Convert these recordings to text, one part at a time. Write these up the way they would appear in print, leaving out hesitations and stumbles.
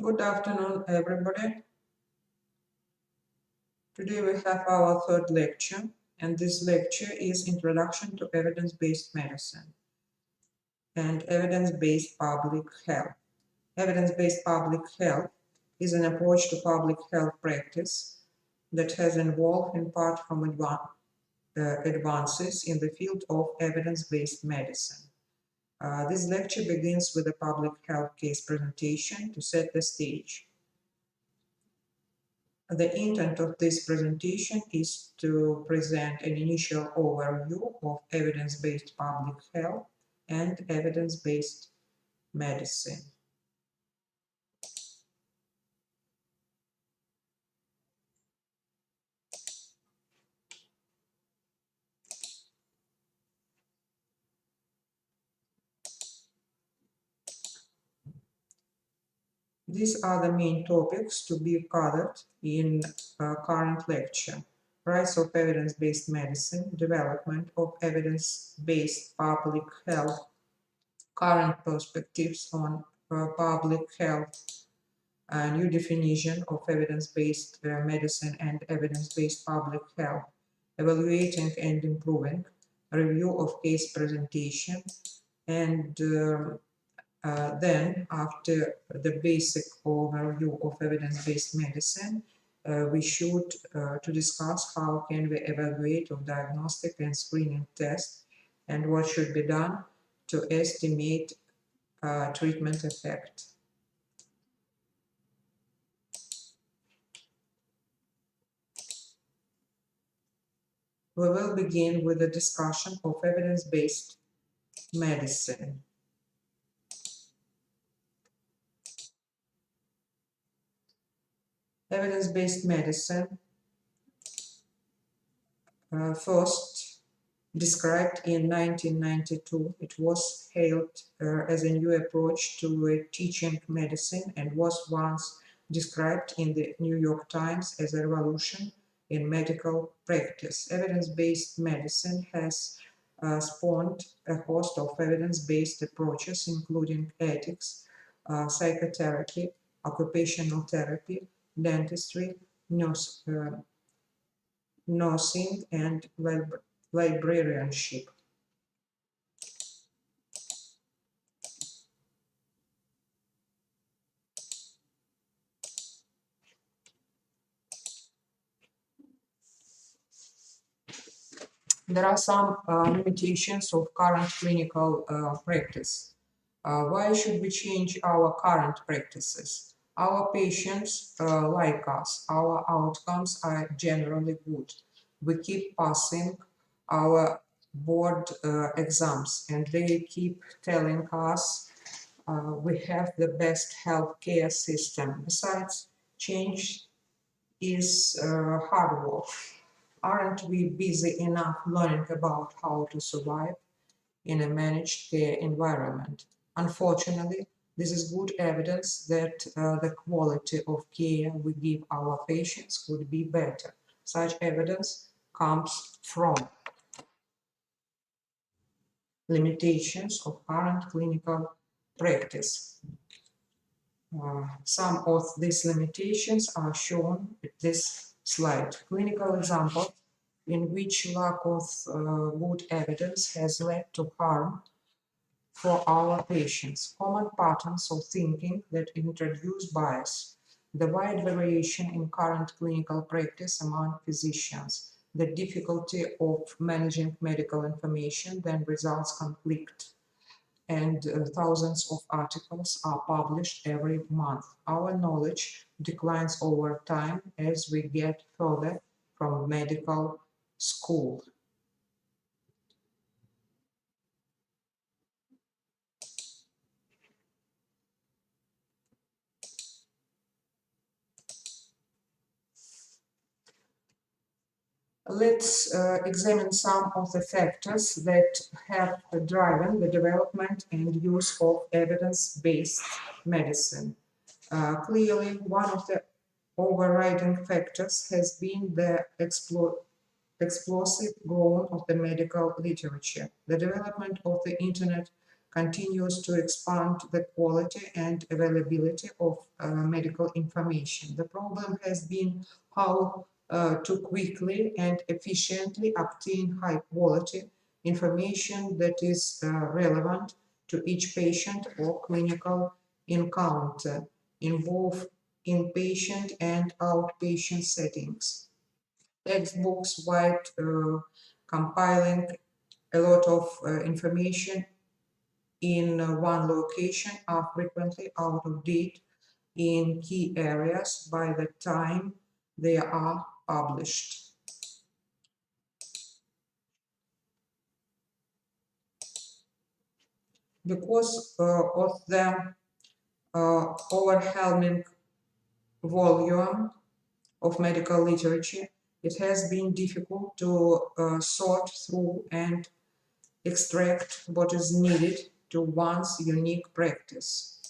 Good afternoon, everybody. Today we have our third lecture, and this lecture is Introduction to Evidence-Based Medicine and Evidence-Based Public Health. Evidence-based public health is an approach to public health practice that has evolved in part from advances in the field of evidence-based medicine. This lecture begins with a public health case presentation to set the stage. The intent of this presentation is to present an initial overview of evidence-based public health and evidence-based medicine. These are the main topics to be covered in current lecture. Rise of evidence-based medicine, development of evidence-based public health, current perspectives on public health, a new definition of evidence-based medicine and evidence-based public health, evaluating and improving, review of case presentation, and then after the basic overview of evidence-based medicine, we should to discuss how can we evaluate of diagnostic and screening tests and what should be done to estimate treatment effect. We will begin with a discussion of evidence-based medicine. Evidence-based medicine first described in 1992. It was hailed as a new approach to teaching medicine and was once described in the New York Times as a revolution in medical practice. Evidence-based medicine has spawned a host of evidence-based approaches, including ethics, psychotherapy, occupational therapy, dentistry, nursing, and librarianship. There are some limitations of current clinical practice. Why should we change our current practices? Our patients like us. Our outcomes are generally good. We keep passing our board exams, and they keep telling us we have the best healthcare system. Besides, change is hard work. Aren't we busy enough learning about how to survive in a managed care environment? Unfortunately, this is good evidence that the quality of care we give our patients could be better. Such evidence comes from limitations of current clinical practice. Some of these limitations are shown in this slide. Clinical example in which lack of good evidence has led to harm for our patients. Common patterns of thinking that introduce bias. The wide variation in current clinical practice among physicians. The difficulty of managing medical information, then results conflict, and thousands of articles are published every month. Our knowledge declines over time as we get further from medical school. Let's examine some of the factors that have driven the development and use of evidence-based medicine. Clearly, one of the overriding factors has been the explosive growth of the medical literature. The development of the internet continues to expand the quality and availability of medical information. The problem has been how to quickly and efficiently obtain high quality information that is relevant to each patient or clinical encounter in both inpatient and outpatient settings. Textbooks, while compiling a lot of information in one location, are frequently out of date in key areas by the time they are published. Because of the overwhelming volume of medical literature, it has been difficult to sort through and extract what is needed to one's unique practice.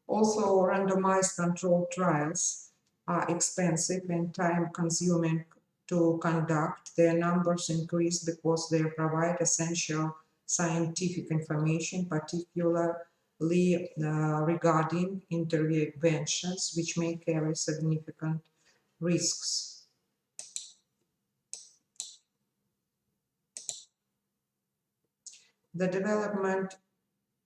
Also, randomized controlled trials are expensive and time-consuming to conduct. Their numbers increase because they provide essential scientific information, particularly regarding interventions which may carry significant risks. The development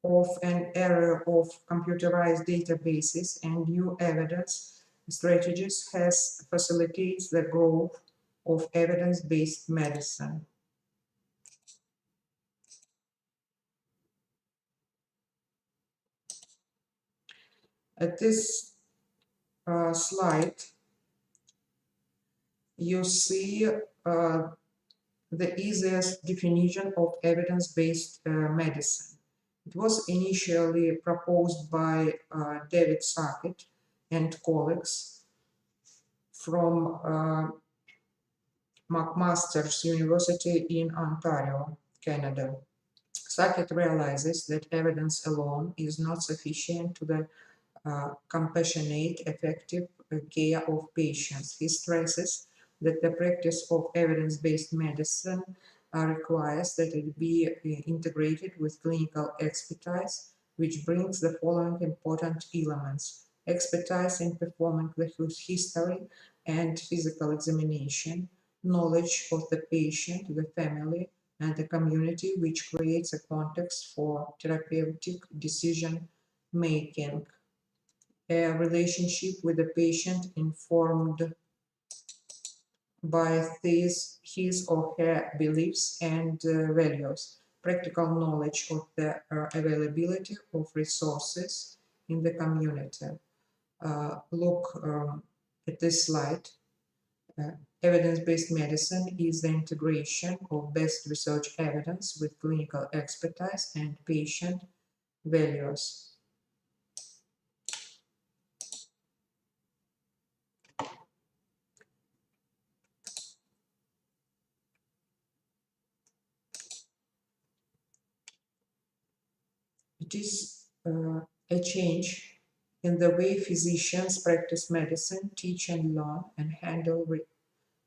of an area of computerized databases and new evidence strategies has facilitates the growth of evidence-based medicine. At this slide, you see the easiest definition of evidence-based medicine. It was initially proposed by David Sackett and colleagues from McMaster's University in Ontario, Canada. Sackett realizes that evidence alone is not sufficient to the compassionate, effective care of patients. He stresses that the practice of evidence-based medicine requires that it be integrated with clinical expertise, which brings the following important elements: expertise in performing the history and physical examination, knowledge of the patient, the family, and the community, which creates a context for therapeutic decision making, a relationship with the patient informed by his or her beliefs and values, practical knowledge of the availability of resources in the community. Look at this slide. Evidence-based medicine is the integration of best research evidence with clinical expertise and patient values. It is a change in the way physicians practice medicine, teach and learn, and handle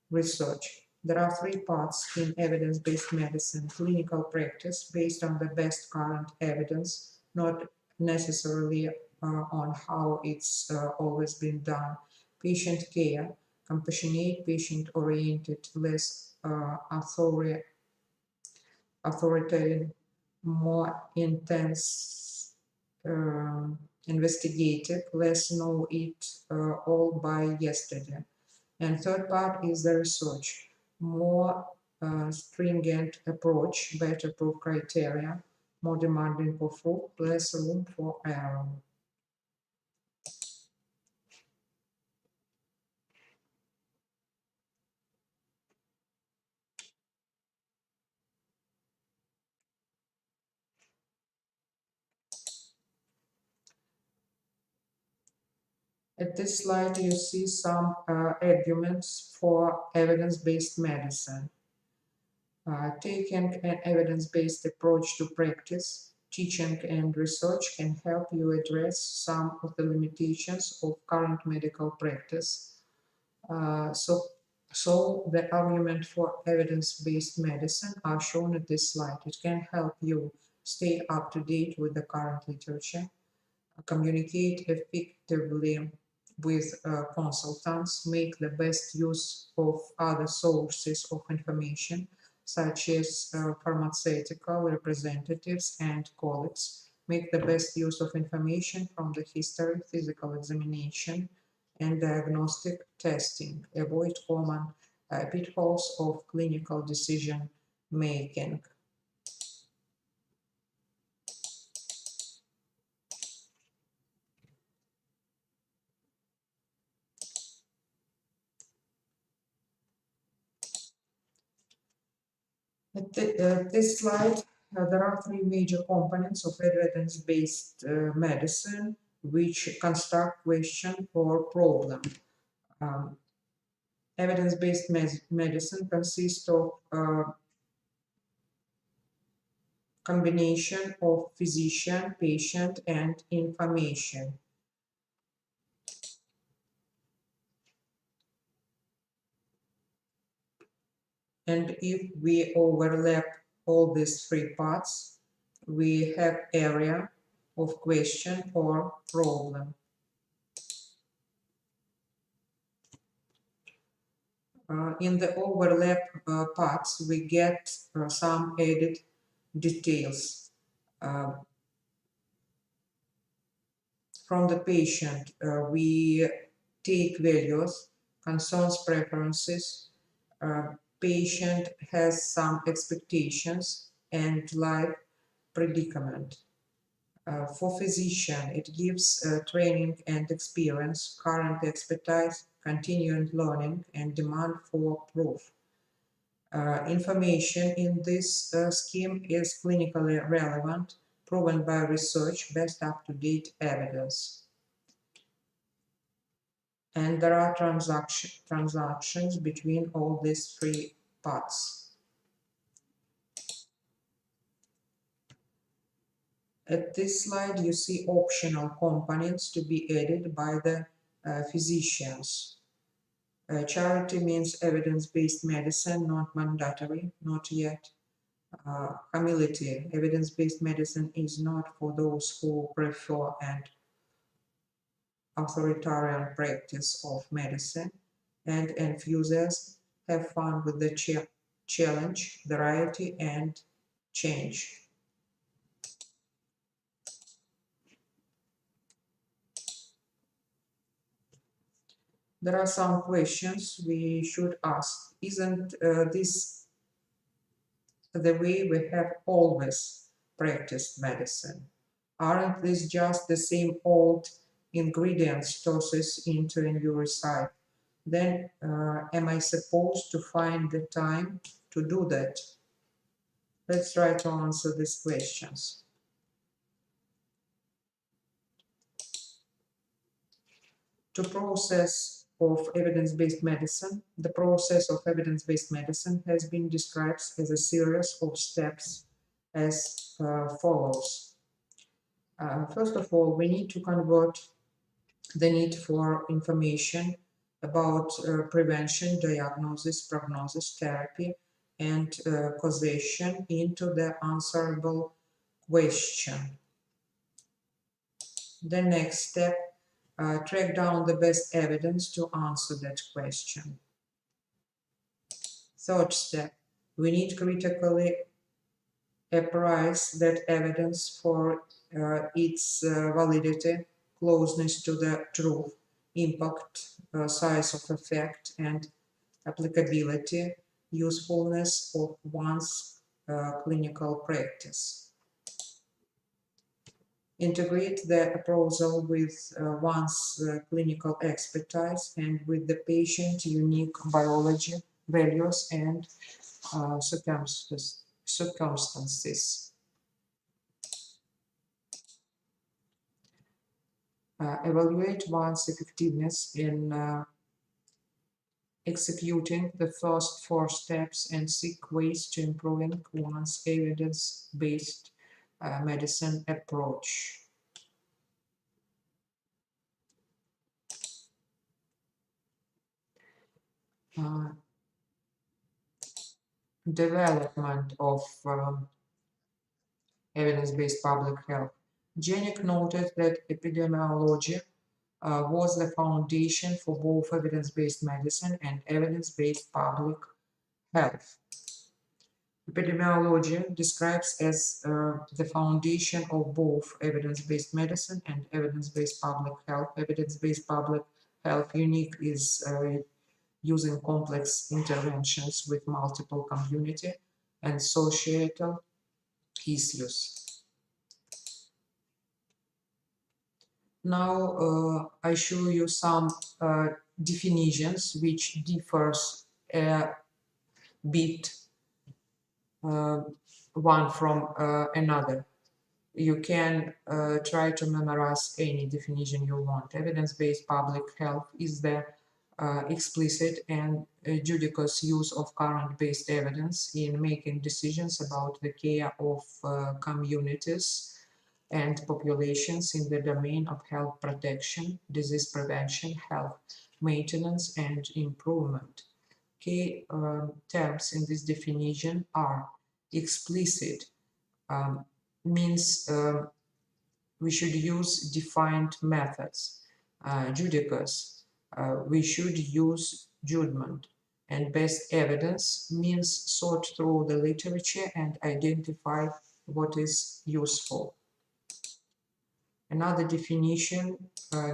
research. There are three parts in evidence-based medicine: clinical practice based on the best current evidence, not necessarily on how it's always been done; patient care, compassionate, patient-oriented, less authoritarian, more intense, investigative, less know it all by yesterday. And third part is the research, more stringent approach, better proof criteria, more demanding for proof, less room for error. At this slide, you see some arguments for evidence-based medicine. Taking an evidence-based approach to practice, teaching, and research can help you address some of the limitations of current medical practice. So So the argument for evidence-based medicine are shown at this slide. It can help you stay up to date with the current literature, communicate effectively with consultants, make the best use of other sources of information, such as pharmaceutical representatives and colleagues, make the best use of information from the history, physical examination, and diagnostic testing, avoid common pitfalls of clinical decision making. At this slide, there are three major components of evidence-based medicine which construct question or problem. Um, Evidence-based medicine consists of a combination of physician, patient, and information. And if we overlap all these three parts, we have area of question or problem. In the overlap parts, we get some added details. From the patient, we take values, concerns, preferences. Patient has some expectations and life predicament. For physician, it gives training and experience, current expertise, continuing learning, and demand for proof. Information in this scheme is clinically relevant, proven by research, best up-to-date evidence. And there are transactions between all these three parts. At this slide, you see optional components to be added by the physicians. Charity means evidence-based medicine, not mandatory, not yet. Humility, evidence-based medicine is not for those who prefer an authoritarian practice of medicine. And enthusiasts have fun with the challenge, variety, and change. There are some questions we should ask. Isn't this the way we have always practiced medicine? Aren't these just the same old ingredients tossed into a new recipe? Then am I supposed to find the time to do that? Let's try to answer these questions. The process of evidence-based medicine has been described as a series of steps as follows. First of all, we need to convert the need for information about prevention, diagnosis, prognosis, therapy, and causation into the answerable question. The next step, track down the best evidence to answer that question. Third step, we need critically appraise that evidence for its validity, closeness to the truth, impact, size of effect, and applicability, usefulness of one's clinical practice. Integrate the appraisal with one's clinical expertise and with the patient's unique biology, values, and circumstances. Evaluate one's effectiveness in executing the first 4 steps and seek ways to improving one's evidence-based medicine approach. development of evidence-based public health. Janik noted that epidemiology was the foundation for both evidence-based medicine and evidence-based public health. Epidemiology describes as the foundation of both evidence-based medicine and evidence-based public health. Evidence-based public health unique is using complex interventions with multiple community and societal issues. Now I show you some definitions which differs a bit one from another. You can try to memorize any definition you want. Evidence-based public health is the explicit and judicious use of current-based evidence in making decisions about the care of communities and populations in the domain of health protection, disease prevention, health maintenance, and improvement. Key terms in this definition are explicit, means we should use defined methods. Judicious, we should use judgment. And best evidence means sort through the literature and identify what is useful. Another definition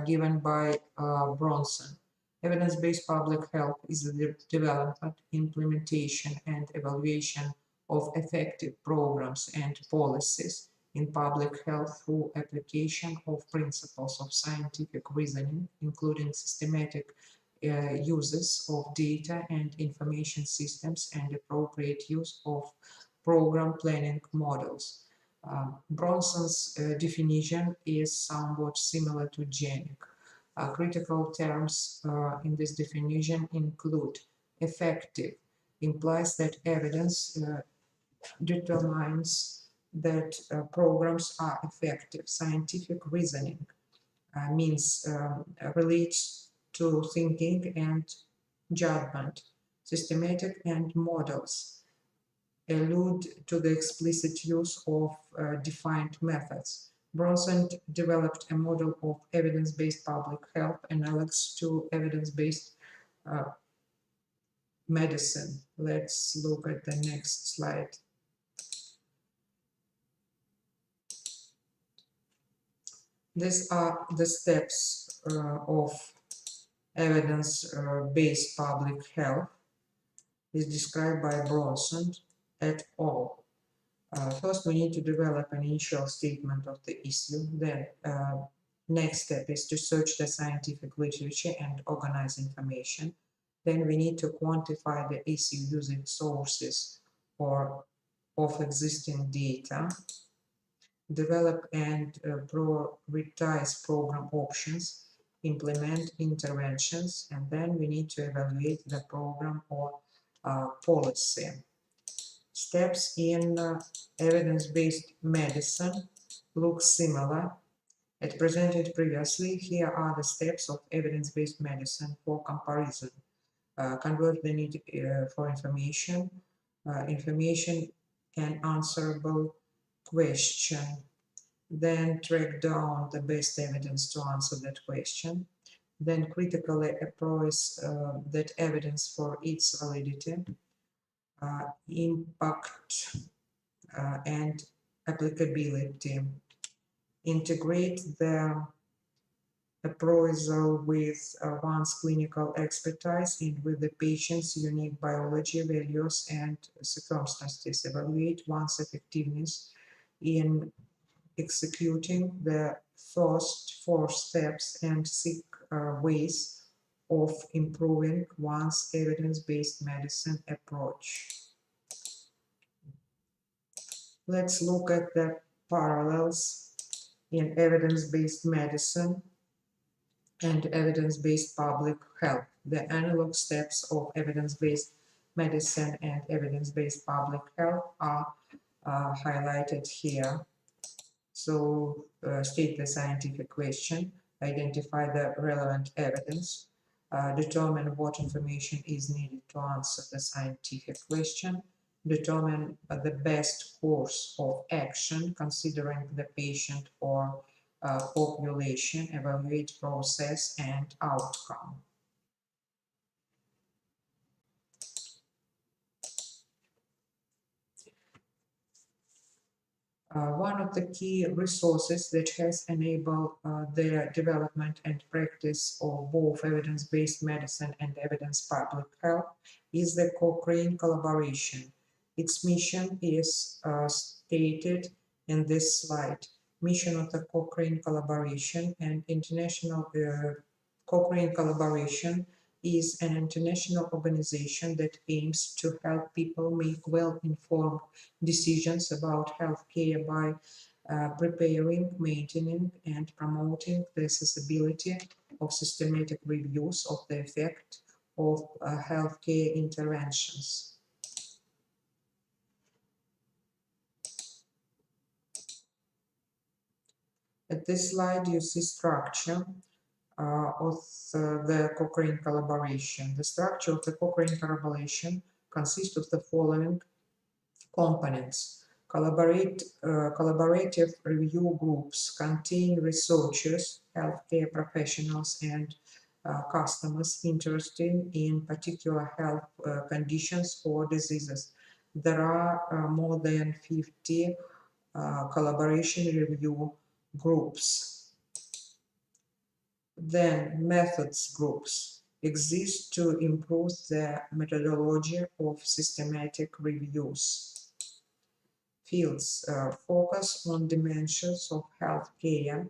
given by Bronson. Evidence-based public health is the development, implementation, and evaluation of effective programs and policies in public health through application of principles of scientific reasoning, including systematic uses of data and information systems and appropriate use of program planning models. Bronson's definition is somewhat similar to Janik. Critical terms in this definition include effective, implies that evidence determines that programs are effective. Scientific reasoning means relates to thinking and judgment. Systematic and models allude to the explicit use of defined methods. Bronson developed a model of evidence-based public health analogous to evidence-based medicine. Let's look at the next slide. These are the steps of evidence-based public health is described by Bronson et al. First, we need to develop an initial statement of the issue. Then, next step is to search the scientific literature and organize information. Then we need to quantify the issue using sources or of existing data. Develop and prioritize program options. Implement interventions. And then we need to evaluate the program or policy. Steps in evidence-based medicine look similar as presented previously. Here are the steps of evidence-based medicine for comparison. Convert the need for information, and answerable question. Then track down the best evidence to answer that question. Then critically appraise that evidence for its validity. Impact and applicability. Integrate the appraisal with one's clinical expertise and with the patient's unique biology, values, and circumstances. Evaluate one's effectiveness in executing the first 4 steps and seek ways of improving one's evidence-based medicine approach. Let's look at the parallels in evidence-based medicine and evidence-based public health. The analog steps of evidence-based medicine and evidence-based public health are highlighted here. So state the scientific question, identify the relevant evidence, determine what information is needed to answer the scientific question, determine the best course of action considering the patient or population, evaluate process and outcome. One of the key resources that has enabled the development and practice of both evidence-based medicine and evidence public health is the Cochrane Collaboration. Its mission is stated in this slide. Mission of the Cochrane Collaboration and International Cochrane Collaboration is an international organization that aims to help people make well-informed decisions about healthcare by preparing, maintaining, and promoting the accessibility of systematic reviews of the effect of healthcare interventions. At this slide, you see structure of the Cochrane Collaboration. The structure of the Cochrane Collaboration consists of the following components. Collaborative review groups contain researchers, healthcare professionals, and customers interested in particular health conditions or diseases. There are more than 50 collaboration review groups. Then methods groups exist to improve the methodology of systematic reviews. Fields focus on dimensions of healthcare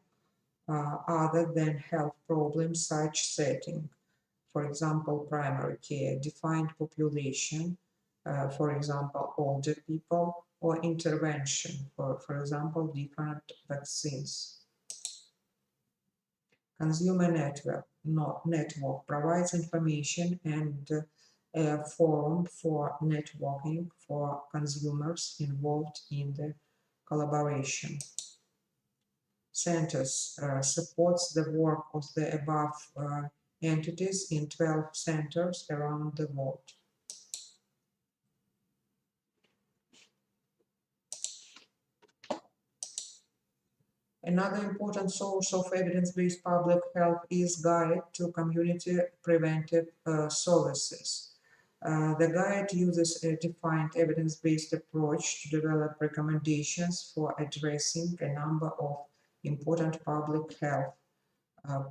other than health problems such setting. For example, primary care, defined population, for example, older people, or intervention, for example, different vaccines. Consumer network provides information and a forum for networking for consumers involved in the collaboration. Centers supports the work of the above entities in 12 centers around the world. Another important source of evidence-based public health is Guide to Community Preventive Services. The guide uses a defined evidence-based approach to develop recommendations for addressing a number of important public health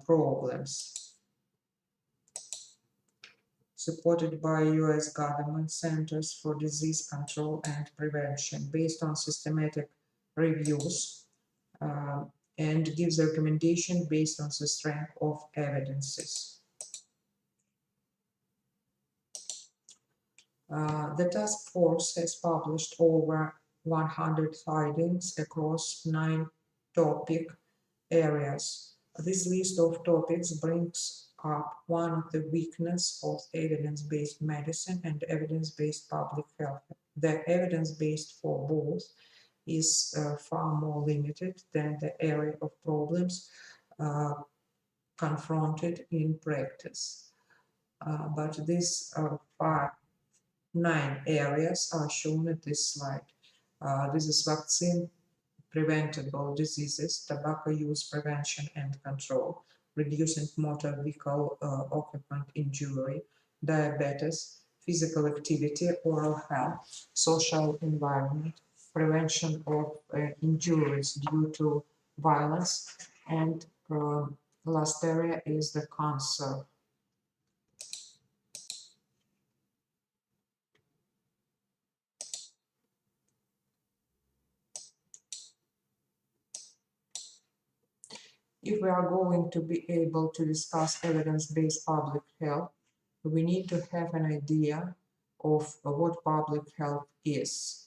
problems. Supported by US government Centers for Disease Control and Prevention, based on systematic reviews and gives a recommendation based on the strength of evidences. The task force has published over 100 findings across 9 topic areas. This list of topics brings up one of the weaknesses of evidence-based medicine and evidence-based public health. The evidence-based for both is far more limited than the area of problems confronted in practice. But these 9 areas are shown at this slide. This is vaccine preventable diseases, tobacco use prevention and control, reducing motor vehicle occupant injury, diabetes, physical activity, oral health, social environment, prevention of injuries due to violence, and last area is the cancer. If we are going to be able to discuss evidence-based public health, we need to have an idea of what public health is.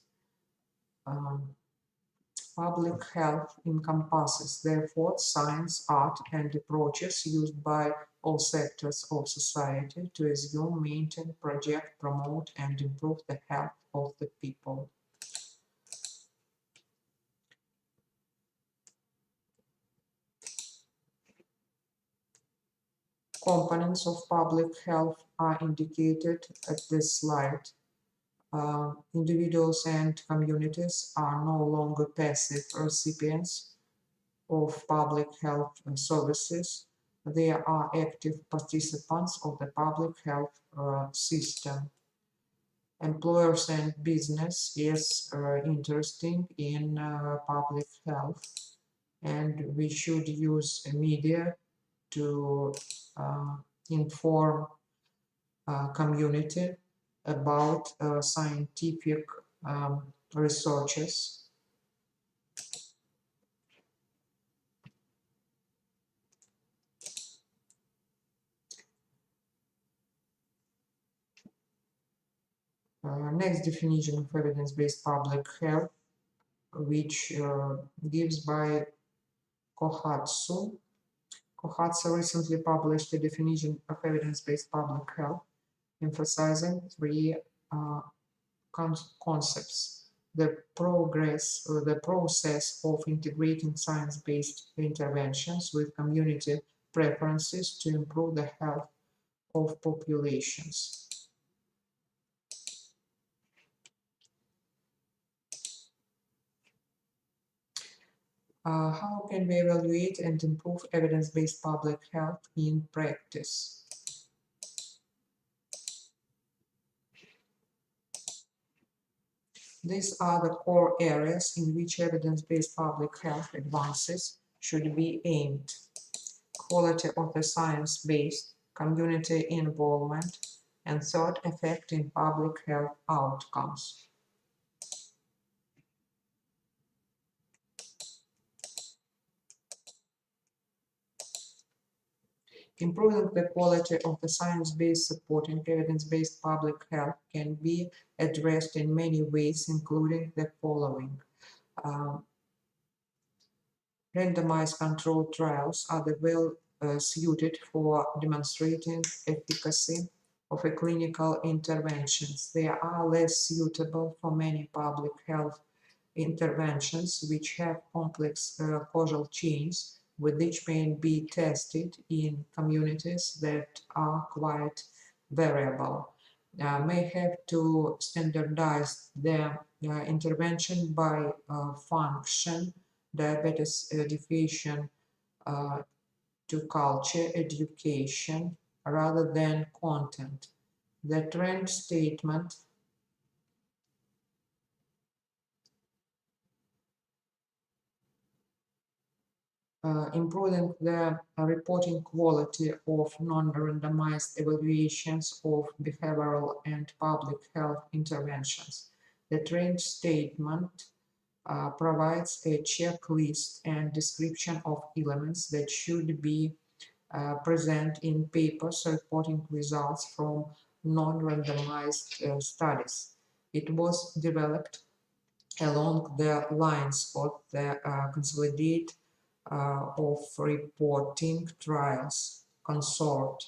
Public health encompasses, therefore, science, art, and approaches used by all sectors of society to assume, maintain, project, promote, and improve the health of the people. Components of public health are indicated at this slide. Individuals and communities are no longer passive recipients of public health services. They are active participants of the public health system. Employers and business is interesting in public health, and we should use media to inform community about scientific researches. Next definition of evidence-based public health, which gives by Kohatsu. Kohatsu recently published a definition of evidence-based public health, emphasizing three concepts: the process of integrating science-based interventions with community preferences to improve the health of populations. How can we evaluate and improve evidence-based public health in practice? These are the core areas in which evidence-based public health advances should be aimed: quality of the science-based, community involvement, and third, effect in public health outcomes. Improving the quality of the science-based supporting evidence-based public health can be addressed in many ways, including the following. Randomized controlled trials are well suited for demonstrating efficacy of a clinical interventions. They are less suitable for many public health interventions which have complex causal chains with which may be tested in communities that are quite variable. May have to standardize the intervention by function, diabetes education to culture education rather than content. The trend statement improving the reporting quality of non-randomized evaluations of behavioral and public health interventions. The trend statement provides a checklist and description of elements that should be present in papers reporting results from non-randomized studies. It was developed along the lines of the consolidate of reporting trials consort,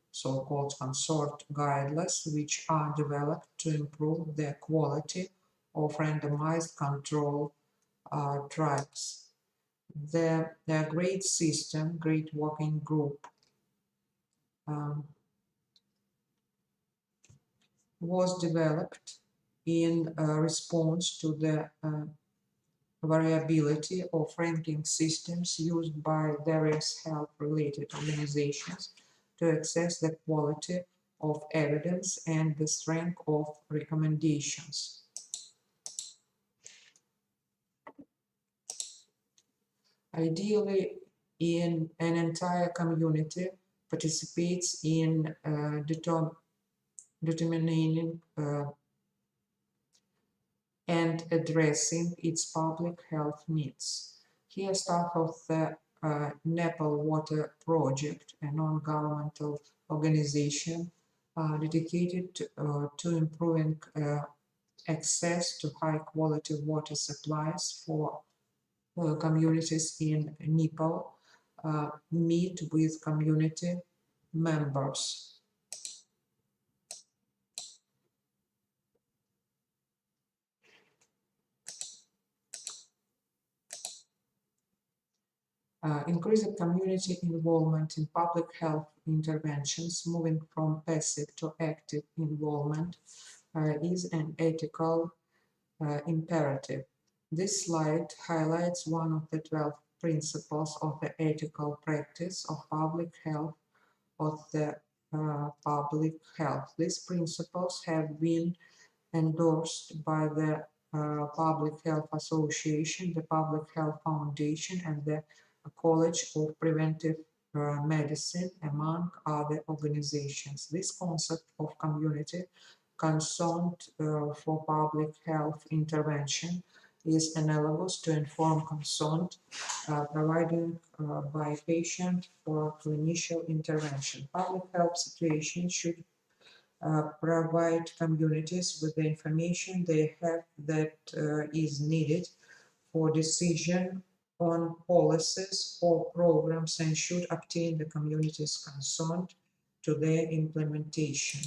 so-called consort guidelines, which are developed to improve the quality of randomized control trials. The GREAT system, GREAT working group, was developed in response to the variability of ranking systems used by various health-related organizations to assess the quality of evidence and the strength of recommendations. Ideally, an entire community participates in determining and addressing its public health needs. Here, staff of the Nepal Water Project, a non-governmental organization dedicated to improving access to high-quality water supplies for communities in Nepal, meet with community members. Increasing community involvement in public health interventions, moving from passive to active involvement, is an ethical imperative. This slide highlights one of the 12 principles of the ethical practice of public health public health. These principles have been endorsed by the Public Health Association, the Public Health Foundation, and the College of Preventive Medicine, among other organizations. This concept of community consent for public health intervention is analogous to informed consent provided by patient for clinician intervention. Public health situations should provide communities with the information they have that is needed for decision on policies or programs and should obtain the community's consent to their implementation.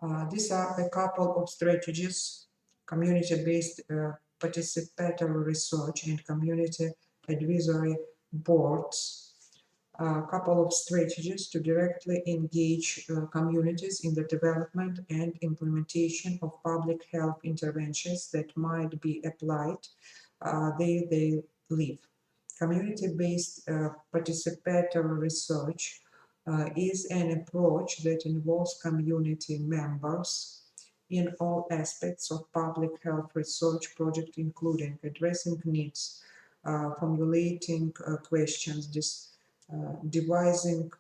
Uh, these are a couple of strategies: community-based participatory research and community advisory boards. A couple of strategies to directly engage communities in the development and implementation of public health interventions that might be applied where they live. Community-based participatory research is an approach that involves community members in all aspects of public health research project, including addressing needs, formulating questions, devising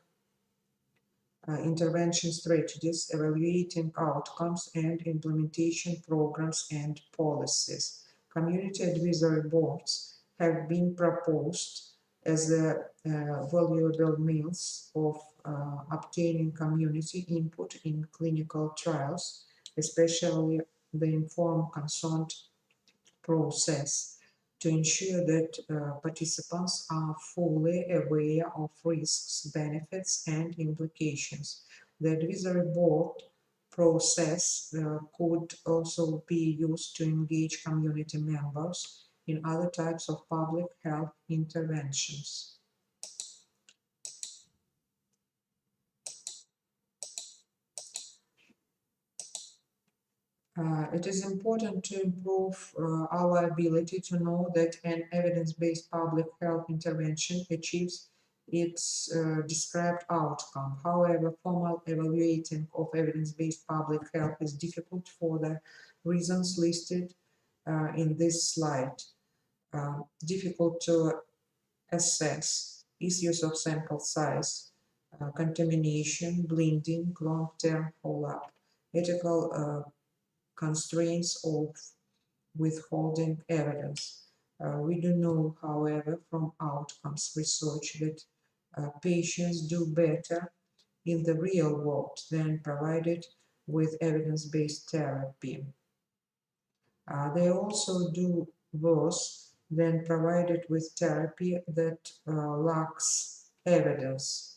intervention strategies, evaluating outcomes, and implementation programs and policies. Community advisory boards have been proposed as valuable means of obtaining community input in clinical trials, especially the informed consent process, to ensure that participants are fully aware of risks, benefits, and implications. The advisory board process could also be used to engage community members in other types of public health interventions. It is important to improve our ability to know that an evidence-based public health intervention achieves its described outcome. However, formal evaluating of evidence-based public health is difficult for the reasons listed in this slide. Difficult to assess issues of sample size, contamination, blinding, long-term follow-up, ethical constraints of withholding evidence. We do know, however, from outcomes research that patients do better in the real world than provided with evidence-based therapy. They also do worse than provided with therapy that lacks evidence.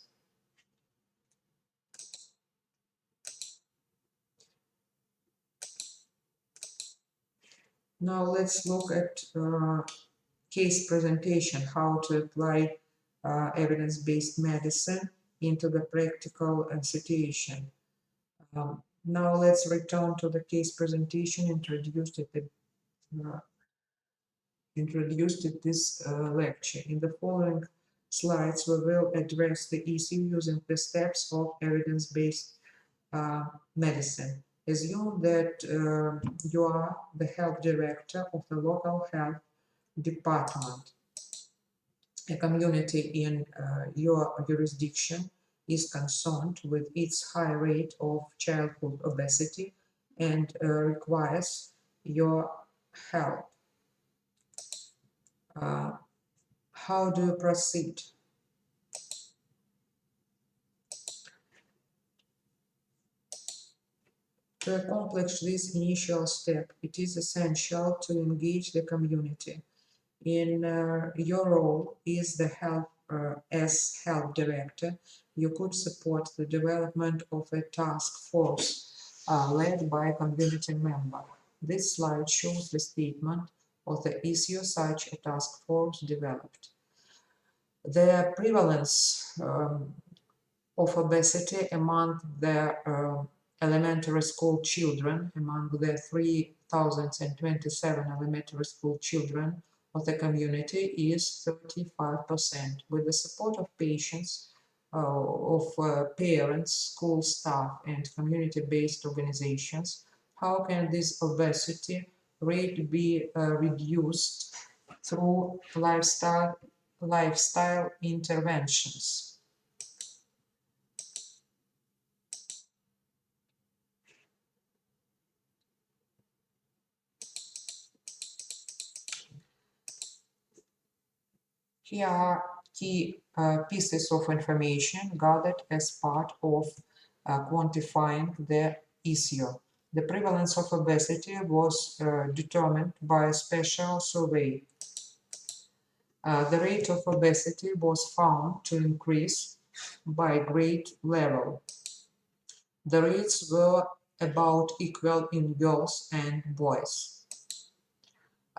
Now let's look at case presentation, how to apply evidence-based medicine into the practical situation. Now let's return to the case presentation introduced at this lecture. In the following slides, we will address the issue using the steps of evidence-based medicine. Assume that you are the health director of the local health department. A community in your jurisdiction is concerned with its high rate of childhood obesity and requires your help. How do you proceed? To accomplish this initial step, it is essential to engage the community. In your role as health director, you could support the development of a task force led by a community member. This slide shows the statement of the issue such a task force developed. The prevalence of obesity among the elementary school children, among the 3,027 elementary school children of the community is 35%. With the support of patients, of parents, school staff, and community-based organizations, how can this obesity rate be reduced through lifestyle interventions? Here are key pieces of information gathered as part of quantifying the issue. The prevalence of obesity was determined by a special survey. The rate of obesity was found to increase by grade level. The rates were about equal in girls and boys.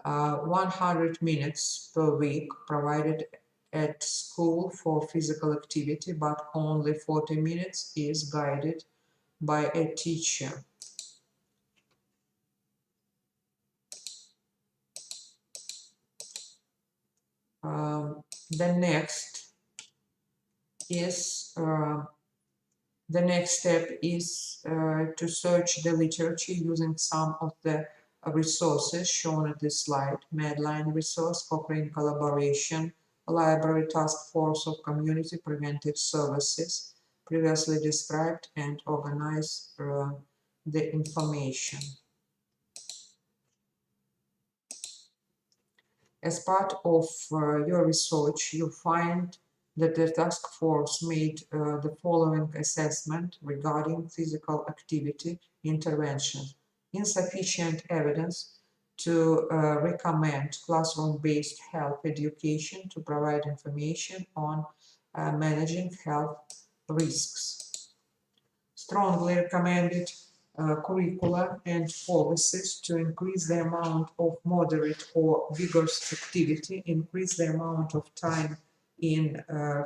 100 minutes per week provided at school for physical activity, but only 40 minutes is guided by a teacher. The next step is to search the literature using some of the resources shown at this slide: Medline resource, Cochrane Collaboration, Library Task Force of Community Preventive Services, previously described, and organize the information. As part of your research, you find that the task force made the following assessment regarding physical activity intervention: insufficient evidence to recommend classroom-based health education to provide information on managing health risks. Strongly recommended curricula and policies to increase the amount of moderate or vigorous activity, increase the amount of time in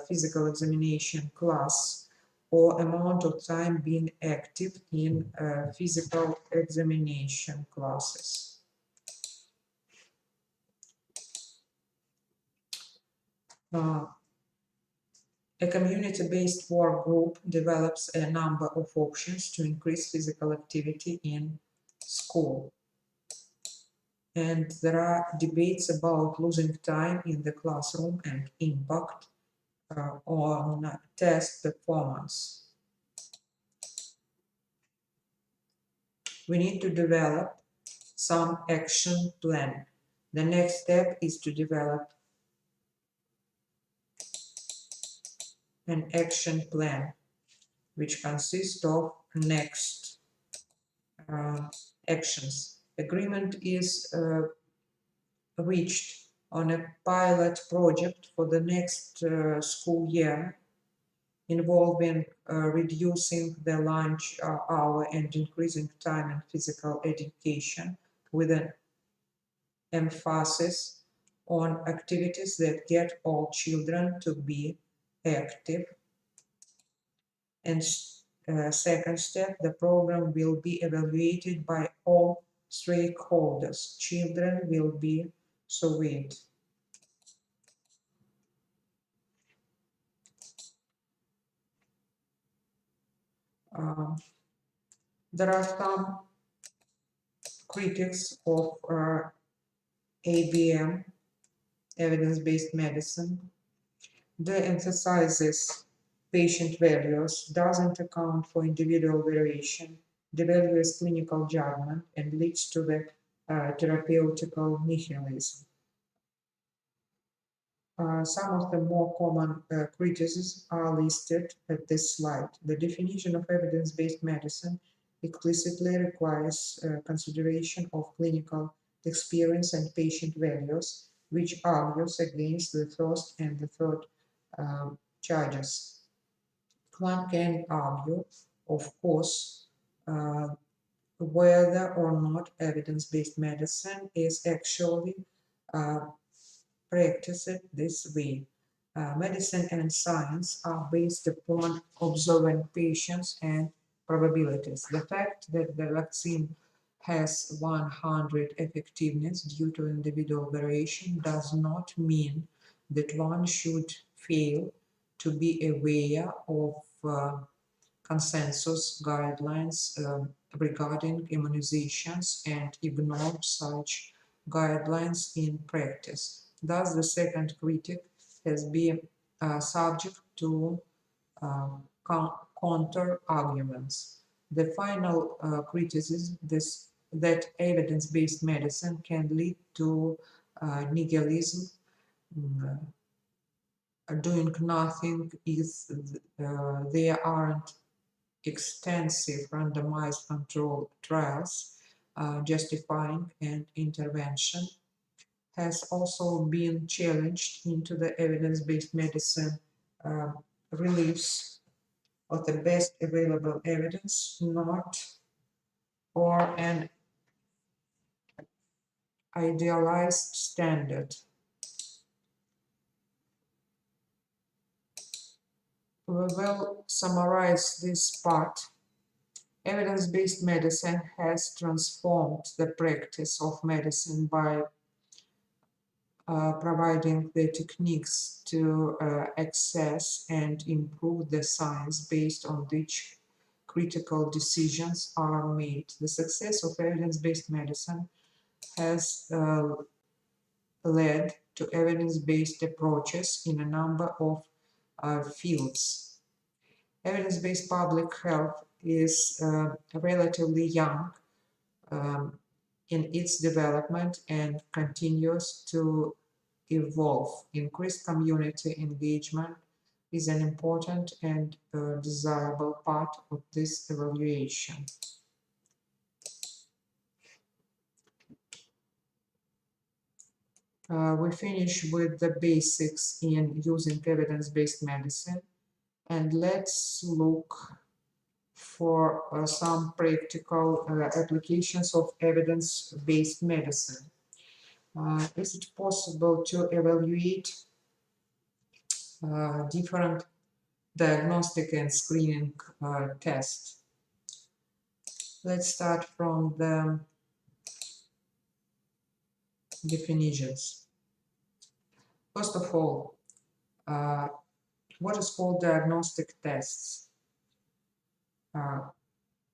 physical examination class, or amount of time being active in physical examination classes. A community-based work group develops a number of options to increase physical activity in school. And there are debates about losing time in the classroom and impact on test performance. We need to develop some action plan. The next step is to develop an action plan, which consists of next actions. Agreement is reached on a pilot project for the next school year involving reducing the lunch hour and increasing time in physical education, with an emphasis on activities that get all children to be active. And second step, the program will be evaluated by all stakeholders. Children will be surveyed. There are some critics of EBM, evidence-based medicine. They emphasizes patient values, doesn't account for individual variation, devalues clinical judgment, and leads to the therapeutical nihilism. Some of the more common criticisms are listed at this slide. The definition of evidence-based medicine explicitly requires consideration of clinical experience and patient values, which argues against the first and the third charges. One can argue, of course, whether or not evidence-based medicine is actually practice it this way. Medicine and science are based upon observing patients and probabilities. The fact that the vaccine has 100 effectiveness due to individual variation does not mean that one should fail to be aware of consensus guidelines regarding immunizations and ignore such guidelines in practice. Thus, the second critic has been subject to counter arguments. The final criticism is that evidence-based medicine can lead to nihilism, doing nothing if there aren't extensive randomized controlled trials justifying an intervention, has also been challenged into the evidence-based medicine reliefs of the best available evidence, not or an idealized standard. We will summarize this part. Evidence-based medicine has transformed the practice of medicine by providing the techniques to access and improve the science based on which critical decisions are made. The success of evidence-based medicine has led to evidence-based approaches in a number of fields. Evidence-based public health is relatively young in its development and continues to evolve. Increased community engagement is an important and desirable part of this evaluation. We finish with the basics in using evidence-based medicine, and let's look for some practical applications of evidence-based medicine. Is it possible to evaluate different diagnostic and screening tests? Let's start from the definitions. First of all, what is called diagnostic tests?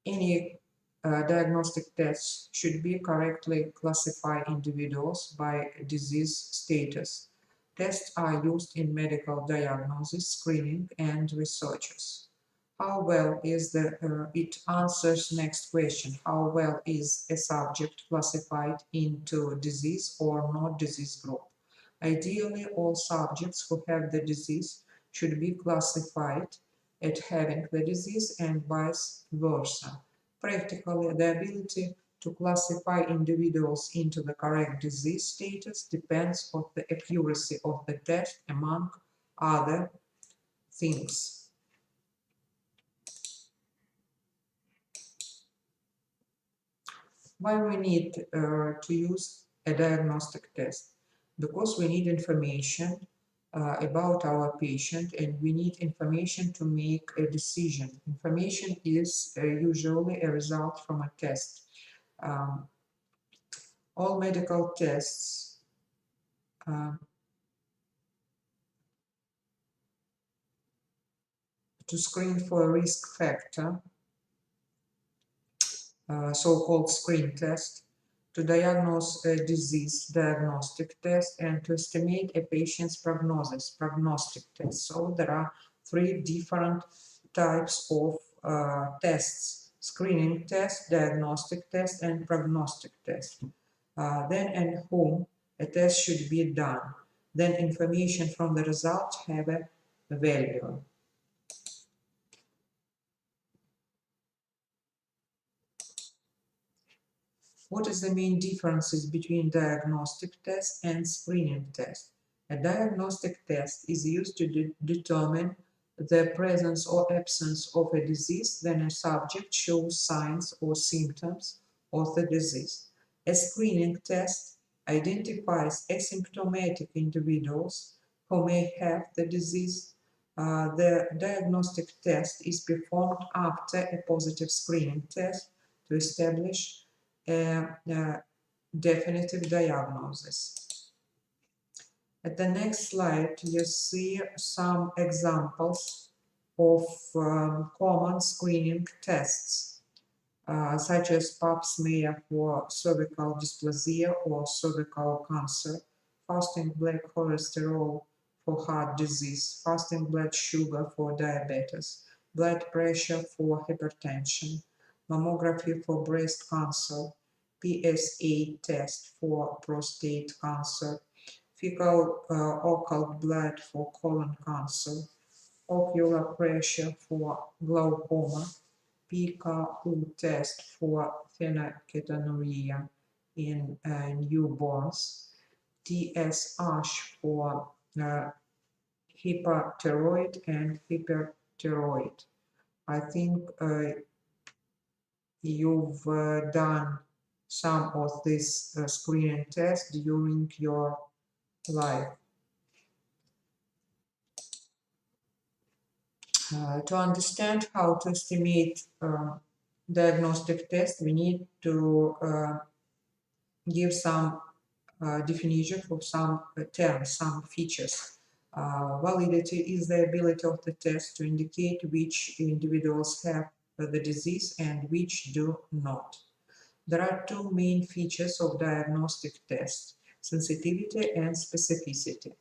Any diagnostic tests should be correctly classify individuals by disease status. Tests are used in medical diagnosis, screening, and researches. How well is it answers next question. How well is a subject classified into disease or not disease group? Ideally, all subjects who have the disease should be classified at having the disease and vice versa. Practically, the ability to classify individuals into the correct disease status depends on the accuracy of the test, among other things. Why we need to use a diagnostic test? Because we need information about our patient, and we need information to make a decision. Information is usually a result from a test. All medical tests to screen for a risk factor, so-called screen test, to diagnose a disease, diagnostic test, and to estimate a patient's prognosis, prognostic test. So there are three different types of tests: screening test, diagnostic test, and prognostic test. Then and whom a test should be done. Then information from the results have a value. What is the main differences between diagnostic test and screening test? A diagnostic test is used to determine the presence or absence of a disease when a subject shows signs or symptoms of the disease. A screening test identifies asymptomatic individuals who may have the disease. The diagnostic test is performed after a positive screening test to establish a definitive diagnosis. At the next slide, you see some examples of common screening tests, such as pap smear for cervical dysplasia or cervical cancer, fasting blood cholesterol for heart disease, fasting blood sugar for diabetes, blood pressure for hypertension, mammography for breast cancer, PSA test for prostate cancer, fecal occult blood for colon cancer, ocular pressure for glaucoma, PKU test for phenylketonuria in newborns, TSH for hyperthyroid and hyperthyroid. I think you've done some of these screening tests during your life. To understand how to estimate diagnostic test, we need to give some definition for some terms, some features. Validity is the ability of the test to indicate which individuals have the disease and which do not. There are two main features of diagnostic tests: sensitivity and specificity.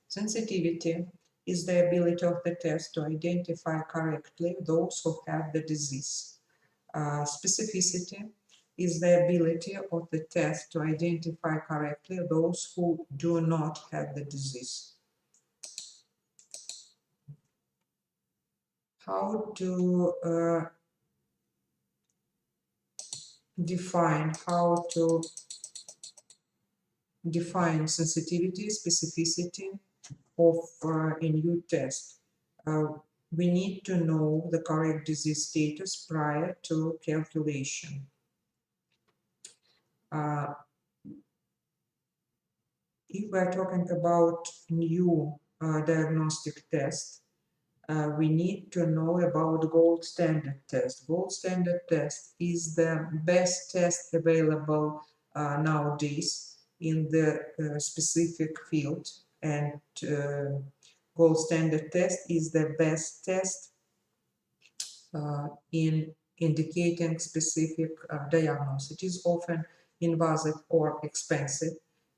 Sensitivity is the ability of the test to identify correctly those who have the disease. Specificity is the ability of the test to identify correctly those who do not have the disease. How to define sensitivity, specificity of a new test. We need to know the correct disease status prior to calculation. If we're talking about new diagnostic test, we need to know about gold standard test. Gold standard test is the best test available nowadays in the specific field, and gold standard test is the best test in indicating specific diagnosis. It is often invasive or expensive.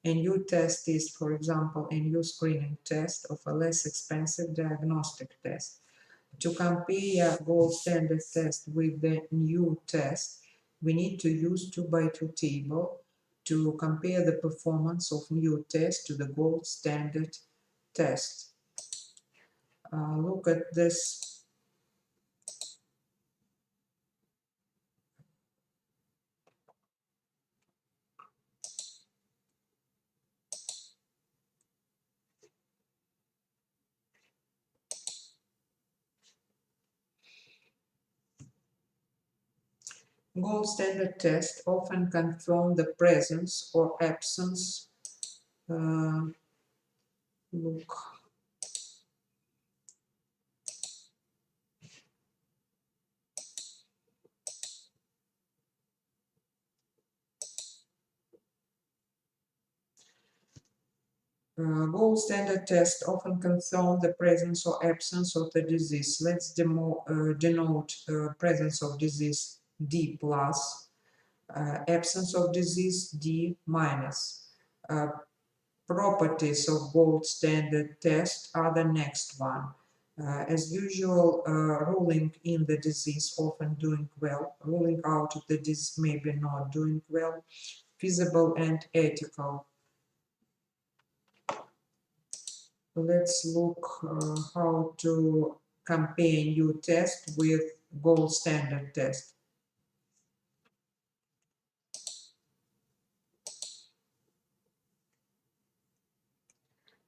A new test is, for example, a new screening test of a less expensive diagnostic test. To compare gold standard test with the new test, we need to use 2x2 table to compare the performance of new test to the gold standard test. Look at this. Gold standard tests often confirm the presence or absence. Look. Gold standard tests often confirm the presence or absence of the disease. Let's denote presence of disease D plus, absence of disease D minus. Properties of gold standard test are the next one. As usual, ruling in the disease, often doing well. Ruling out of the disease, maybe not doing well. Feasible and ethical. Let's look how to compare new test with gold standard test.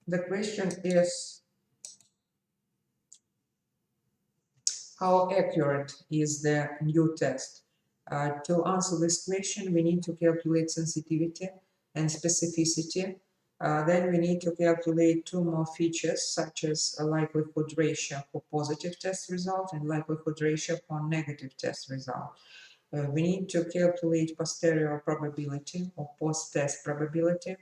The question is, how accurate is the new test? To answer this question, we need to calculate sensitivity and specificity. Then we need to calculate two more features, such as a likelihood ratio for positive test result and likelihood ratio for negative test result. We need to calculate posterior probability or post-test probability,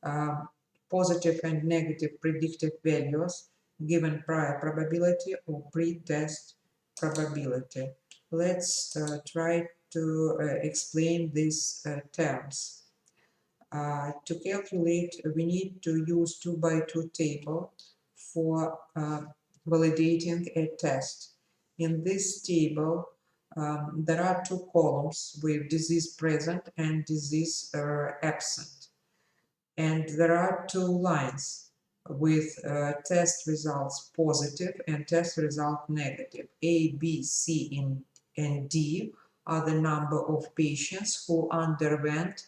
uh, positive and negative predictive values given prior probability or pre-test probability. Let's try to explain these terms. To calculate, we need to use 2 by 2 table for validating a test. In this table, there are two columns with disease present and disease absent. And there are two lines with test results positive and test result negative. A, B, C, and D are the number of patients who underwent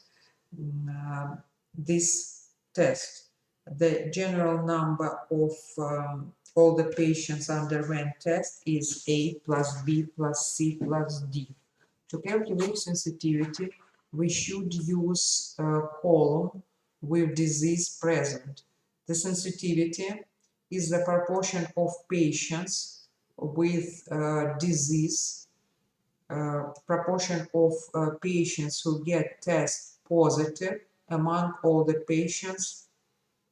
this test. The general number of all the patients underwent test is A plus B plus C plus D. To calculate sensitivity, we should use a column with disease present. The sensitivity is the proportion of patients with disease, proportion of patients who get test positive among all the patients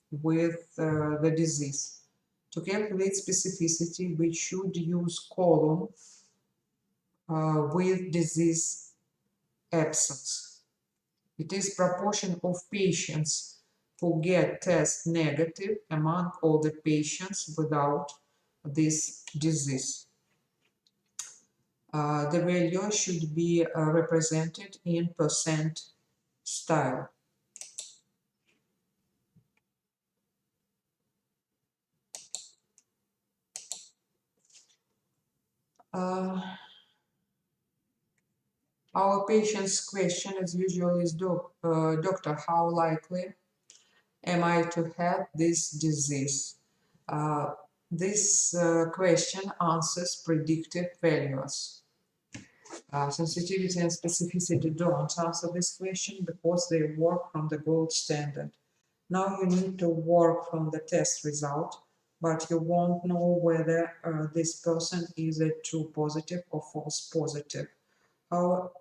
with the disease. To calculate specificity, we should use column with disease absence. It is proportion of patients who get test negative among all the patients without this disease. The value should be represented in percent style. Our patient's question as usual is, doctor, how likely am I to have this disease? This question answers predictive values. Sensitivity and specificity don't answer this question because they work from the gold standard. Now you need to work from the test result, but you won't know whether this person is a true positive or false positive. How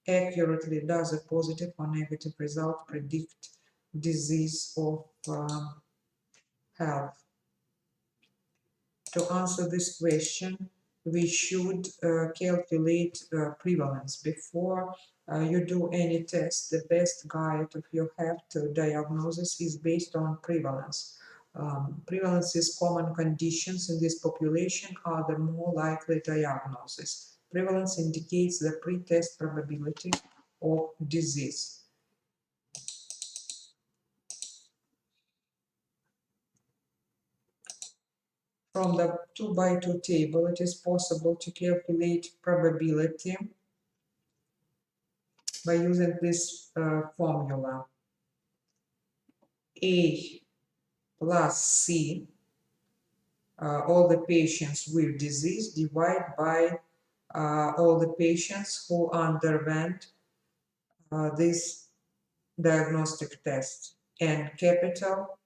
accurately does a positive or negative result predict disease of health? To answer this question, we should calculate prevalence. Before you do any test, the best guide of your health diagnosis is based on prevalence. Prevalence is common conditions in this population are the more likely diagnosis. Prevalence indicates the pre-test probability of disease. From the 2 by 2 table, it is possible to calculate probability by using this formula. A plus C, all the patients with disease, divide by all the patients who underwent this diagnostic test. And capital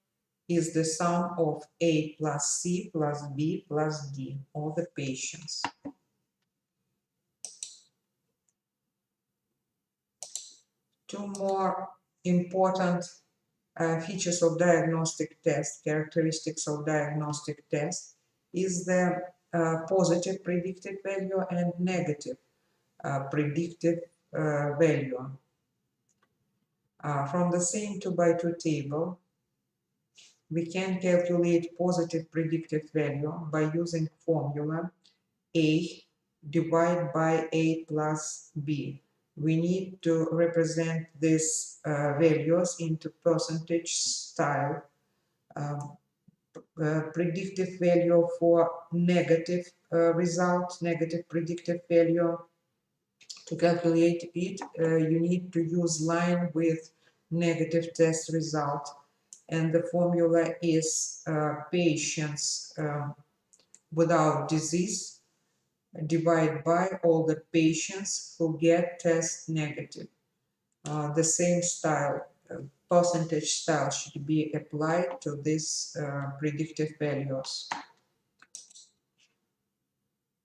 is the sum of A plus C plus B plus D, all the patients. Two more important features of diagnostic test, characteristics of diagnostic test, is the positive predicted value and negative predicted value. From the same 2 by 2 table, we can calculate positive predicted value by using formula A divided by A plus B. We need to represent these values into percentage style. Predictive value for negative result, negative predictive value. To calculate it, you need to use line with negative test result. And the formula is patients without disease divided by all the patients who get test negative. The same style percentage style should be applied to these predictive values.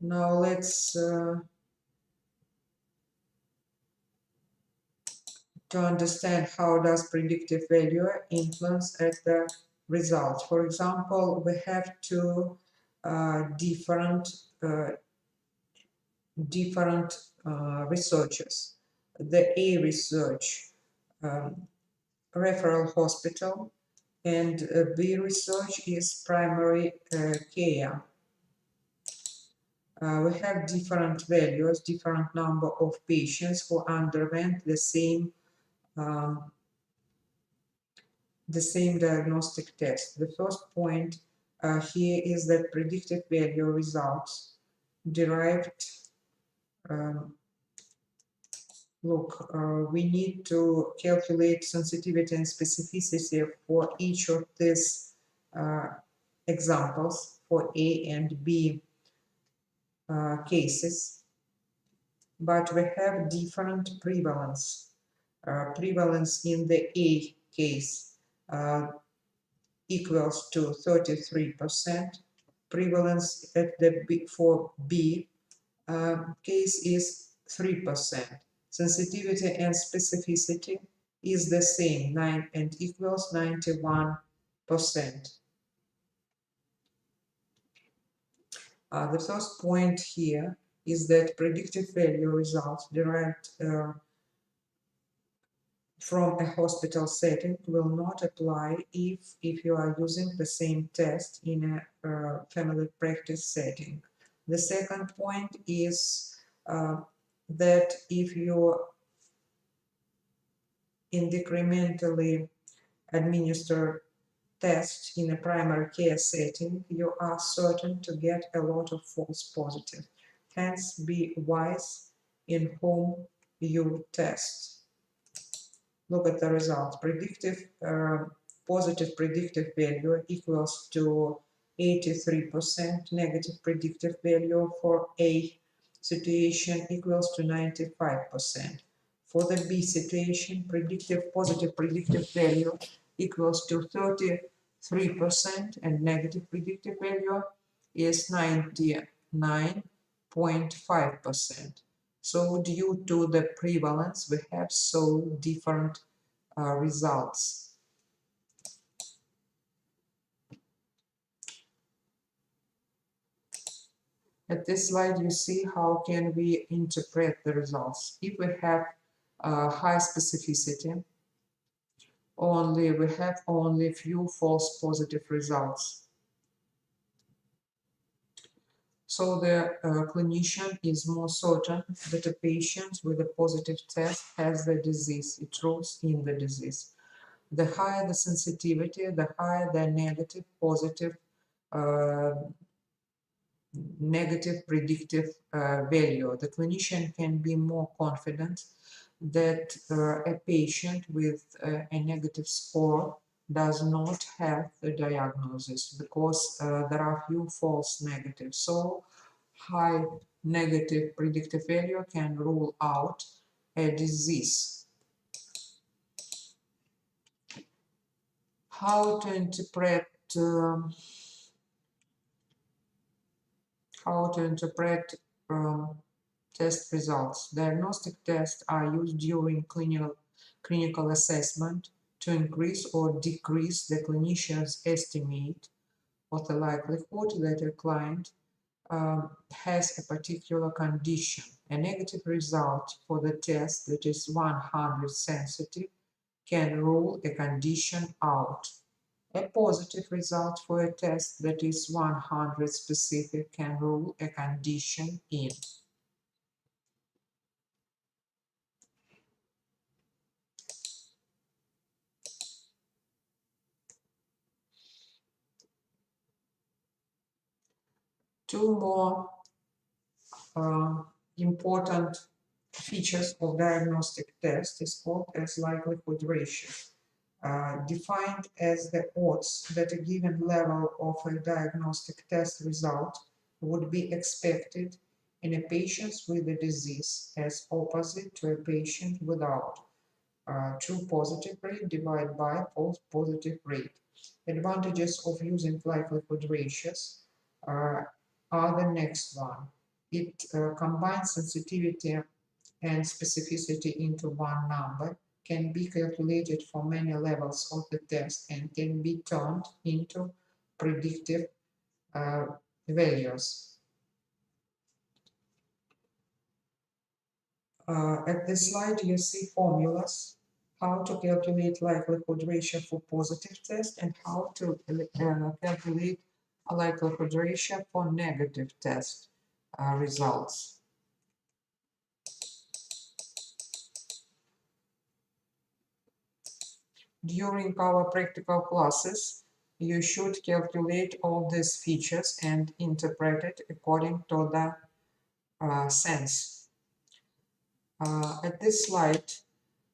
Now let's to understand how does predictive value influence at the result. For example, we have two different researchers. The A research, referral hospital, and B research is primary care. We have different values, different number of patients who underwent the same diagnostic test. The first point here is that predictive value results derived. We need to calculate sensitivity and specificity for each of these examples for A and B cases, but we have different prevalence. Prevalence in the A case equals to 33%. Prevalence at the for B case is 3%. Sensitivity and specificity is the same, 9 and equals 91%. The first point here is that predictive value results derived from a hospital setting will not apply if you are using the same test in a family practice setting. The second point is that if you incrementally administer tests in a primary care setting, you are certain to get a lot of false positives. Hence, be wise in whom you test. Look at the results. Positive predictive value equals to 83%. Negative predictive value for A situation equals to 95%. For the B situation, positive predictive value equals to 33% and negative predictive value is 99.5%. So due to the prevalence, we have so different results. At this slide, you see how can we interpret the results. If we have high specificity, we have only few false positive results. So the clinician is more certain that a patient with a positive test has the disease, it rules in the disease. The higher the sensitivity, the higher the negative, positive, negative predictive value. The clinician can be more confident that a patient with a negative score does not have the diagnosis because there are few false negatives. So high negative predictive value can rule out a disease. How to interpret test results. Diagnostic tests are used during clinical assessment to increase or decrease the clinician's estimate of the likelihood that a client has a particular condition. A negative result for the test that is 100 sensitive can rule a condition out. A positive result for a test that is 100 specific can rule a condition in. Two more important features of diagnostic test is called as likelihood ratio. Defined as the odds that a given level of a diagnostic test result would be expected in a patient with a disease as opposite to a patient without. true positive rate divided by false positive rate. Advantages of using likelihood ratios are the next one. It combines sensitivity and specificity into one number, can be calculated for many levels of the test, and can be turned into predictive values. At this slide, you see formulas, how to calculate likelihood ratio for positive test and how to calculate a likelihood ratio for negative test results. During our practical classes, you should calculate all these features and interpret it according to the sense. At this slide,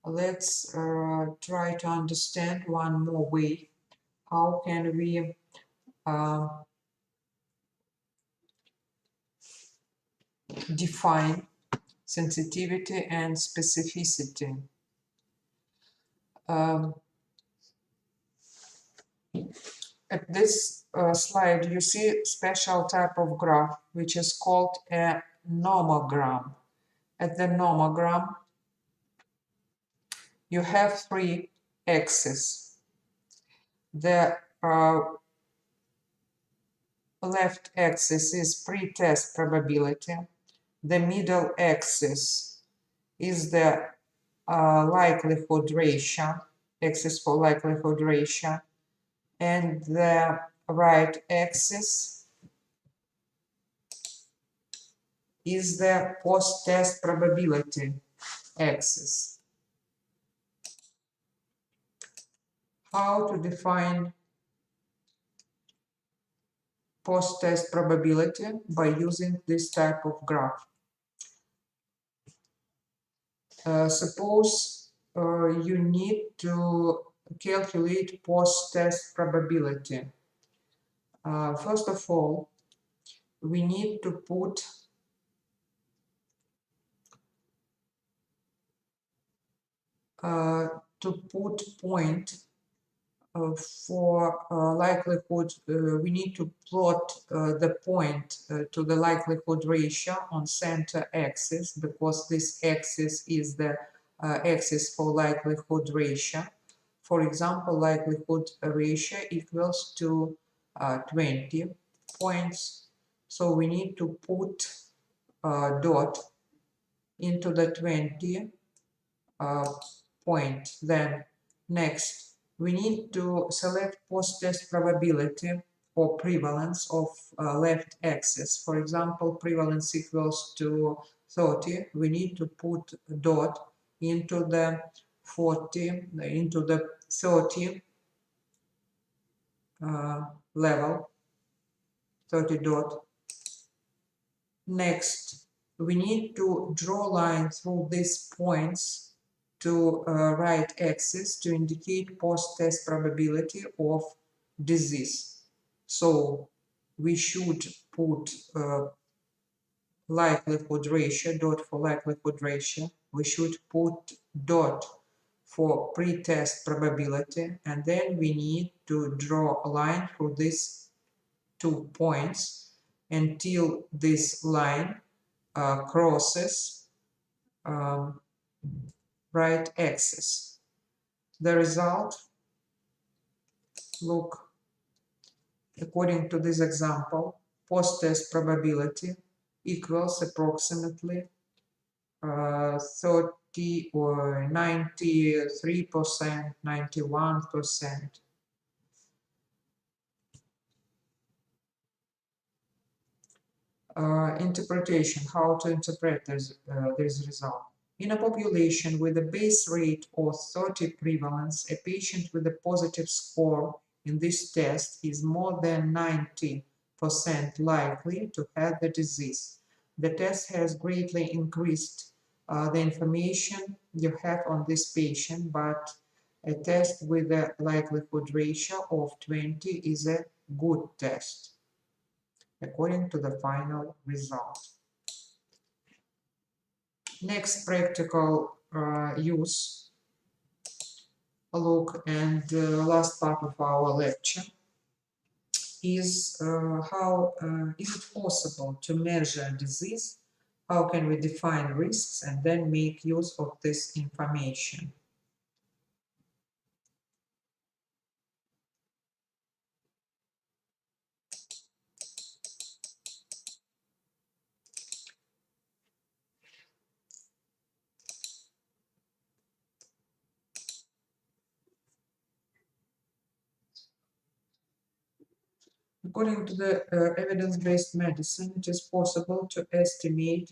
let's try to understand one more way. How can we define sensitivity and specificity? At this slide, you see special type of graph, which is called a nomogram. At the nomogram, you have three axes. The left axis is pre-test probability. The middle axis is the likelihood ratio, axis for likelihood ratio, and the right axis is the post-test probability axis. How to define post-test probability? By using this type of graph. Suppose you need to calculate post-test probability. First of all, we need to put point for likelihood. We need to plot the point to the likelihood ratio on center axis, because this axis is the axis for likelihood ratio. For example, likelihood ratio equals to 20 points. So we need to put dot into the 20 point. Then next, we need to select post-test probability or prevalence of left axis. For example, prevalence equals to 30. We need to put dot into the 40, into the 30 level, 30 dot. Next, we need to draw line through these points to right axis to indicate post-test probability of disease. So we should put likelihood ratio, dot for likelihood ratio. We should put dot for pre-test probability, and then we need to draw a line through these 2 points until this line crosses right axis. The result, look, according to this example, post-test probability equals approximately 30 or 93%, 91%. Interpretation, how to interpret this result. In a population with a base rate of 30 prevalence, a patient with a positive score in this test is more than 90% likely to have the disease. The test has greatly increased the information you have on this patient, but a test with a likelihood ratio of 20 is a good test, according to the final result. Next practical use look, and the last part of our lecture is how is it possible to measure disease? How can we define risks and then make use of this information? According to the evidence-based medicine, it is possible to estimate,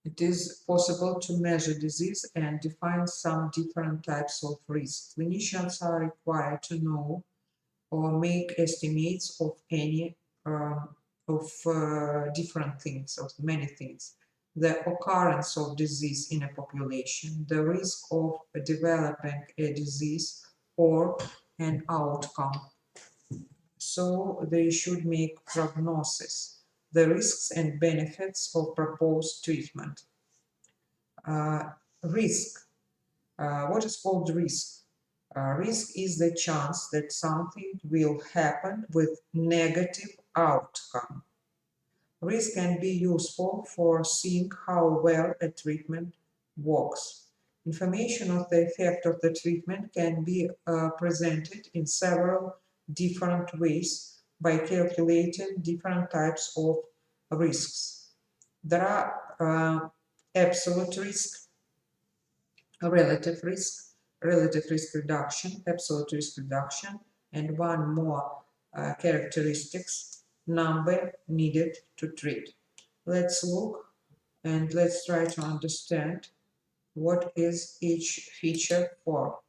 it is possible to measure disease and define some different types of risk. Clinicians are required to know or make estimates of any different things, of many things. The occurrence of disease in a population, the risk of developing a disease or an outcome. So they should make prognosis, the risks and benefits of proposed treatment. Risk. What is called risk? Risk is the chance that something will happen with negative outcome. Risk can be useful for seeing how well a treatment works. Information of the effect of the treatment can be presented in several different ways by calculating different types of risks. There are absolute risk, relative risk reduction, absolute risk reduction, and one more characteristics, number needed to treat. Let's look and let's try to understand what is each feature for.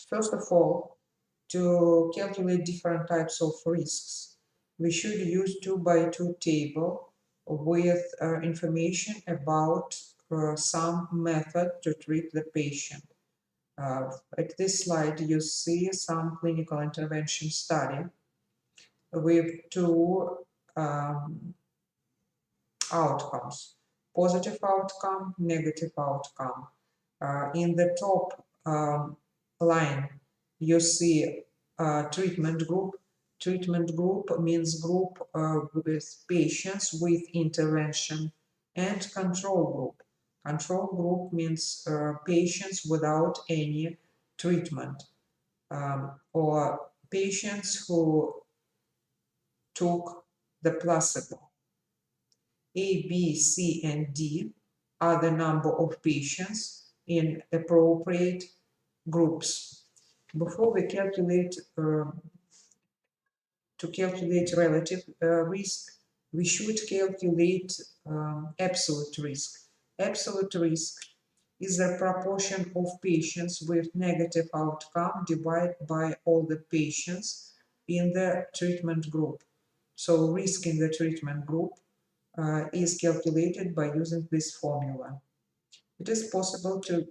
First of all, to calculate different types of risks, we should use 2x2 table with information about some method to treat the patient. At this slide, you see some clinical intervention study with two outcomes, positive outcome, negative outcome. In the top line, you see treatment group. Treatment group means group with patients with intervention, and control group. Control group means patients without any treatment, or patients who took the placebo. A, B, C, and D are the number of patients in appropriate groups. Before we calculate to calculate relative risk, we should calculate absolute risk. Absolute risk is the proportion of patients with negative outcome divided by all the patients in the treatment group. So risk in the treatment group is calculated by using this formula. It is possible to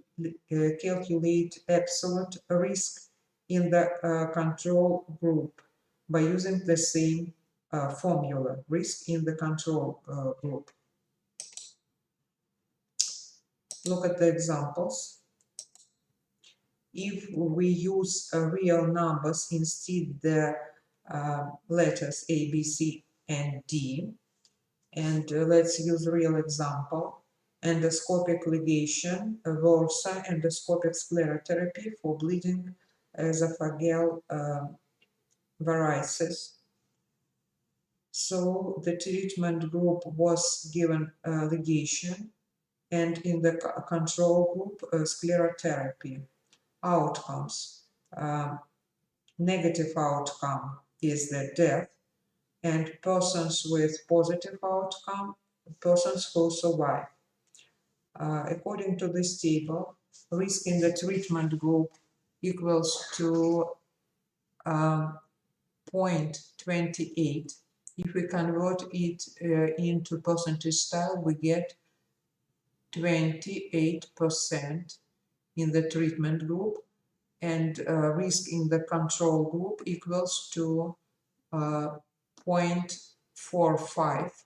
calculate absolute risk in the control group by using the same formula, risk in the control group. Look at the examples. If we use real numbers instead the letters A, B, C, and D, and let's use real example. Endoscopic ligation, VORSA, endoscopic sclerotherapy for bleeding esophageal varices. So the treatment group was given ligation, and in the control group, sclerotherapy. Outcomes. Negative outcome is the death, and persons with positive outcome, persons who survive. According to this table, risk in the treatment group equals to 0.28. If we convert it into percentage style, we get 28% in the treatment group, and risk in the control group equals to 0.45.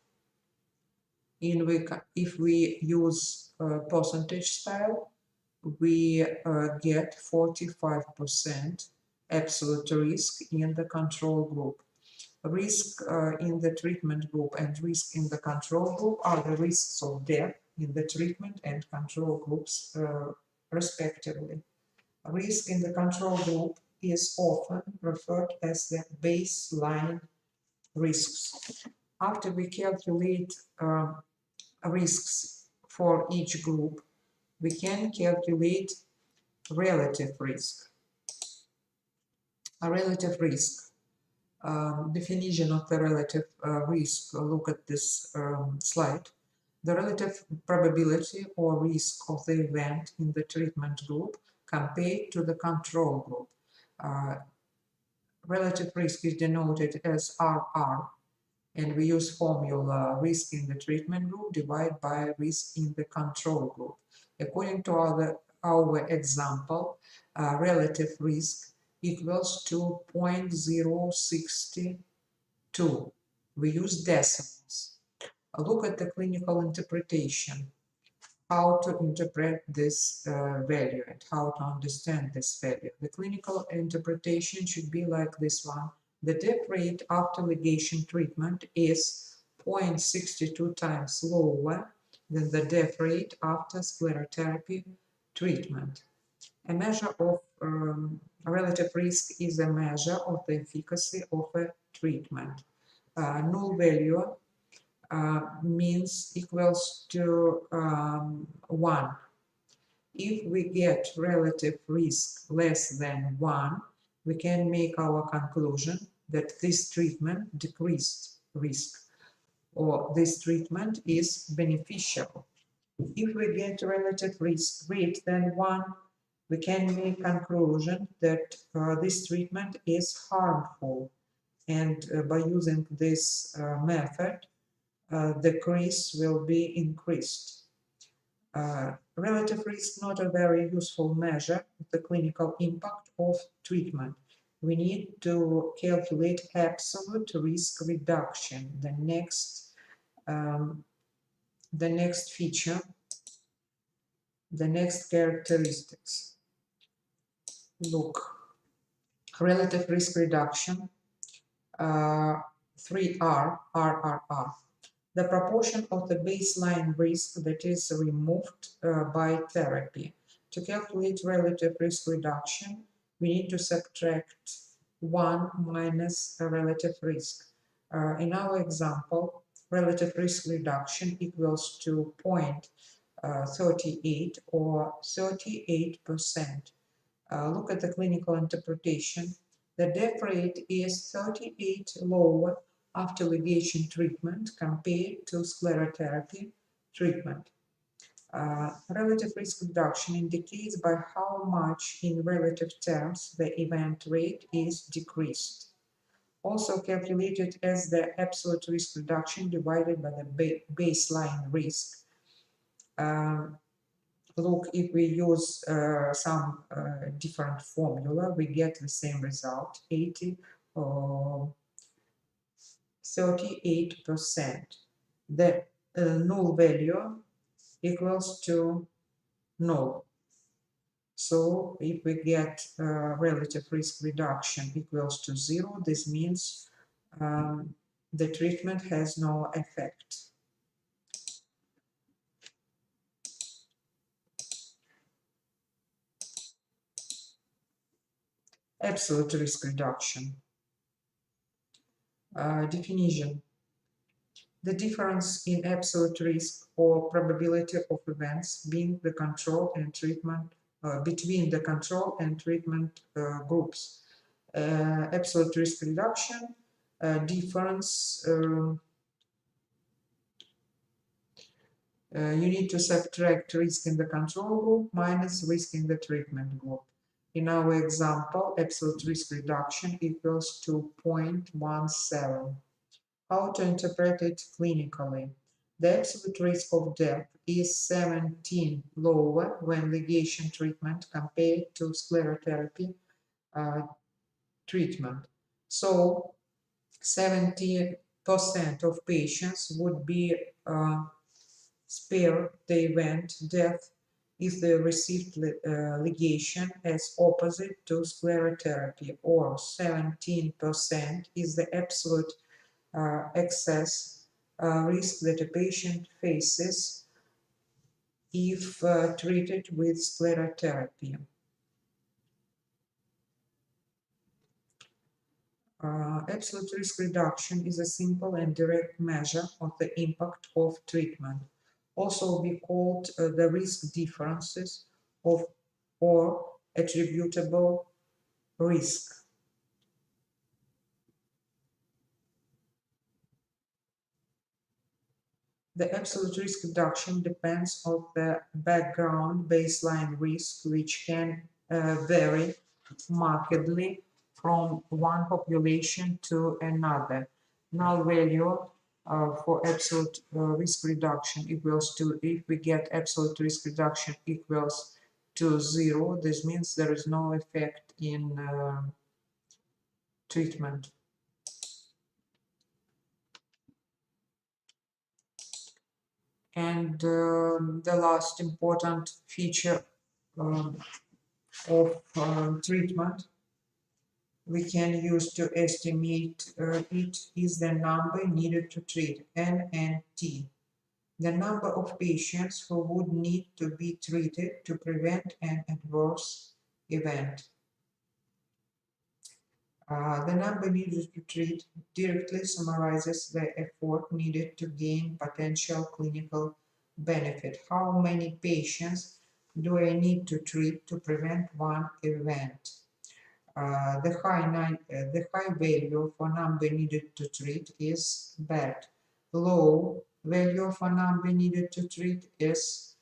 If we use percentage style, we get 45% absolute risk in the control group. Risk in the treatment group and risk in the control group are the risks of death in the treatment and control groups respectively. Risk in the control group is often referred as the baseline risks. After we calculate risks for each group, we can calculate relative risk. A relative risk, definition of the relative risk, look at this slide. The relative probability or risk of the event in the treatment group compared to the control group. Relative risk is denoted as RR, and we use formula risk in the treatment group divided by risk in the control group. According to our example, relative risk equals to 0.062. We use decimals. Look at the clinical interpretation, how to interpret this value and how to understand this value. The clinical interpretation should be like this one. The death rate after ligation treatment is 0.62 times lower than the death rate after sclerotherapy treatment. A measure of relative risk is a measure of the efficacy of a treatment. Null value means equals to 1. If we get relative risk less than 1, we can make our conclusion that this treatment decreased risk or this treatment is beneficial. If we get relative risk greater than 1, we can make conclusion that this treatment is harmful, and by using this method, the decrease will be increased. Relative risk not a very useful measure of the clinical impact of treatment. We need to calculate absolute risk reduction. The next feature, the next characteristics. Look, relative risk reduction, 3R, RRR. The proportion of the baseline risk that is removed by therapy. To calculate relative risk reduction, we need to subtract 1 minus a relative risk. In our example, relative risk reduction equals to 0.38 or 38%. Look at the clinical interpretation. The death rate is 38 lower after ligation treatment compared to sclerotherapy treatment. Relative risk reduction indicates by how much in relative terms the event rate is decreased. Also calculated as the absolute risk reduction divided by the baseline risk. Look, if we use some different formula, we get the same result, 80 or 38%. The null value equals to null. So if we get relative risk reduction equals to 0, this means the treatment has no effect. Absolute risk reduction. Definition. The difference in absolute risk or probability of events being the control and treatment between the control and treatment groups. Absolute risk reduction difference. You need to subtract risk in the control group minus risk in the treatment group. In our example, absolute risk reduction equals to 0.17. How to interpret it clinically? The absolute risk of death is 17 lower when ligation treatment compared to sclerotherapy treatment. So 70% of patients would be spare the event death if they received ligation as opposite to sclerotherapy, or 17% is the absolute excess risk that a patient faces if treated with sclerotherapy. Absolute risk reduction is a simple and direct measure of the impact of treatment. Also be called the risk differences of or attributable risk. The absolute risk reduction depends on the background baseline risk, which can vary markedly from one population to another. Null value for absolute risk reduction equals to, if we get absolute risk reduction equals to 0, this means there is no effect in treatment. And the last important feature of treatment we can use to estimate it is the number needed to treat, N and T. The number of patients who would need to be treated to prevent an adverse event. The number needed to treat directly summarizes the effort needed to gain potential clinical benefit. How many patients do I need to treat to prevent one event? The high value for number needed to treat is bad. Low value for number needed to treat is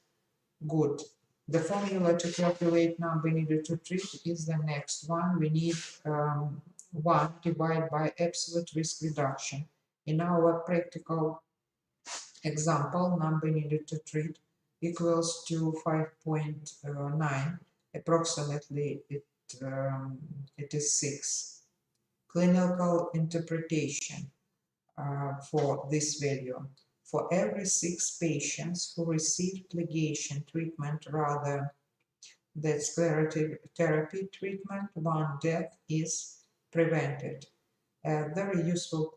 good. The formula to calculate number needed to treat is the next one. We need 1 divided by absolute risk reduction. In our practical example, number needed to treat equals to 5.9. Approximately it is 6. Clinical interpretation for this value. For every 6 patients who received ligation treatment rather than sclerotherapy treatment, 1 death is prevented. A very useful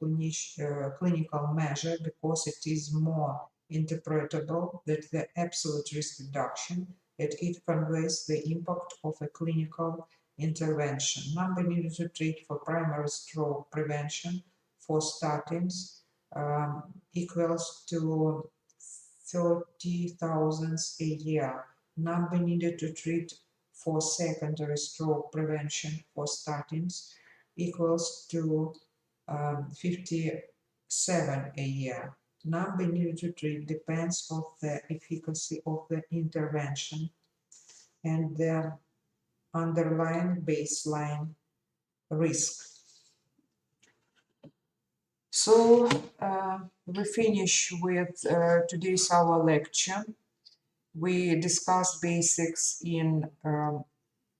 clinical measure because it is more interpretable than the absolute risk reduction, that it conveys the impact of a clinical intervention. Number needed to treat for primary stroke prevention for statins equals to 30,000 a year. Number needed to treat for secondary stroke prevention for statins equals to 57 a year. Number needed to treat depends on the efficacy of the intervention and the underlying baseline risk. So we finish with today's our lecture. We discussed basics in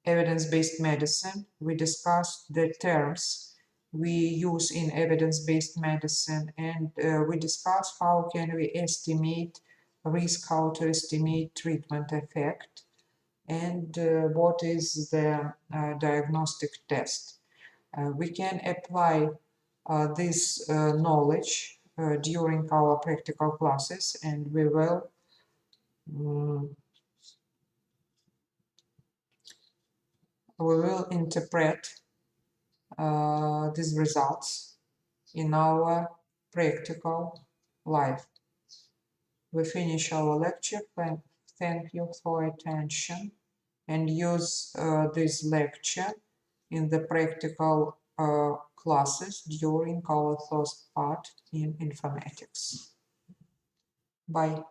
evidence-based medicine. We discussed the terms we use in evidence-based medicine, and we discussed how can we estimate risk, how to estimate treatment effect, and what is the diagnostic test. We can apply this knowledge during our practical classes, and we will interpret these results in our practical life. We finish our lecture. Thank you for attention, and use this lecture in the practical classes during our first part in informatics. Bye.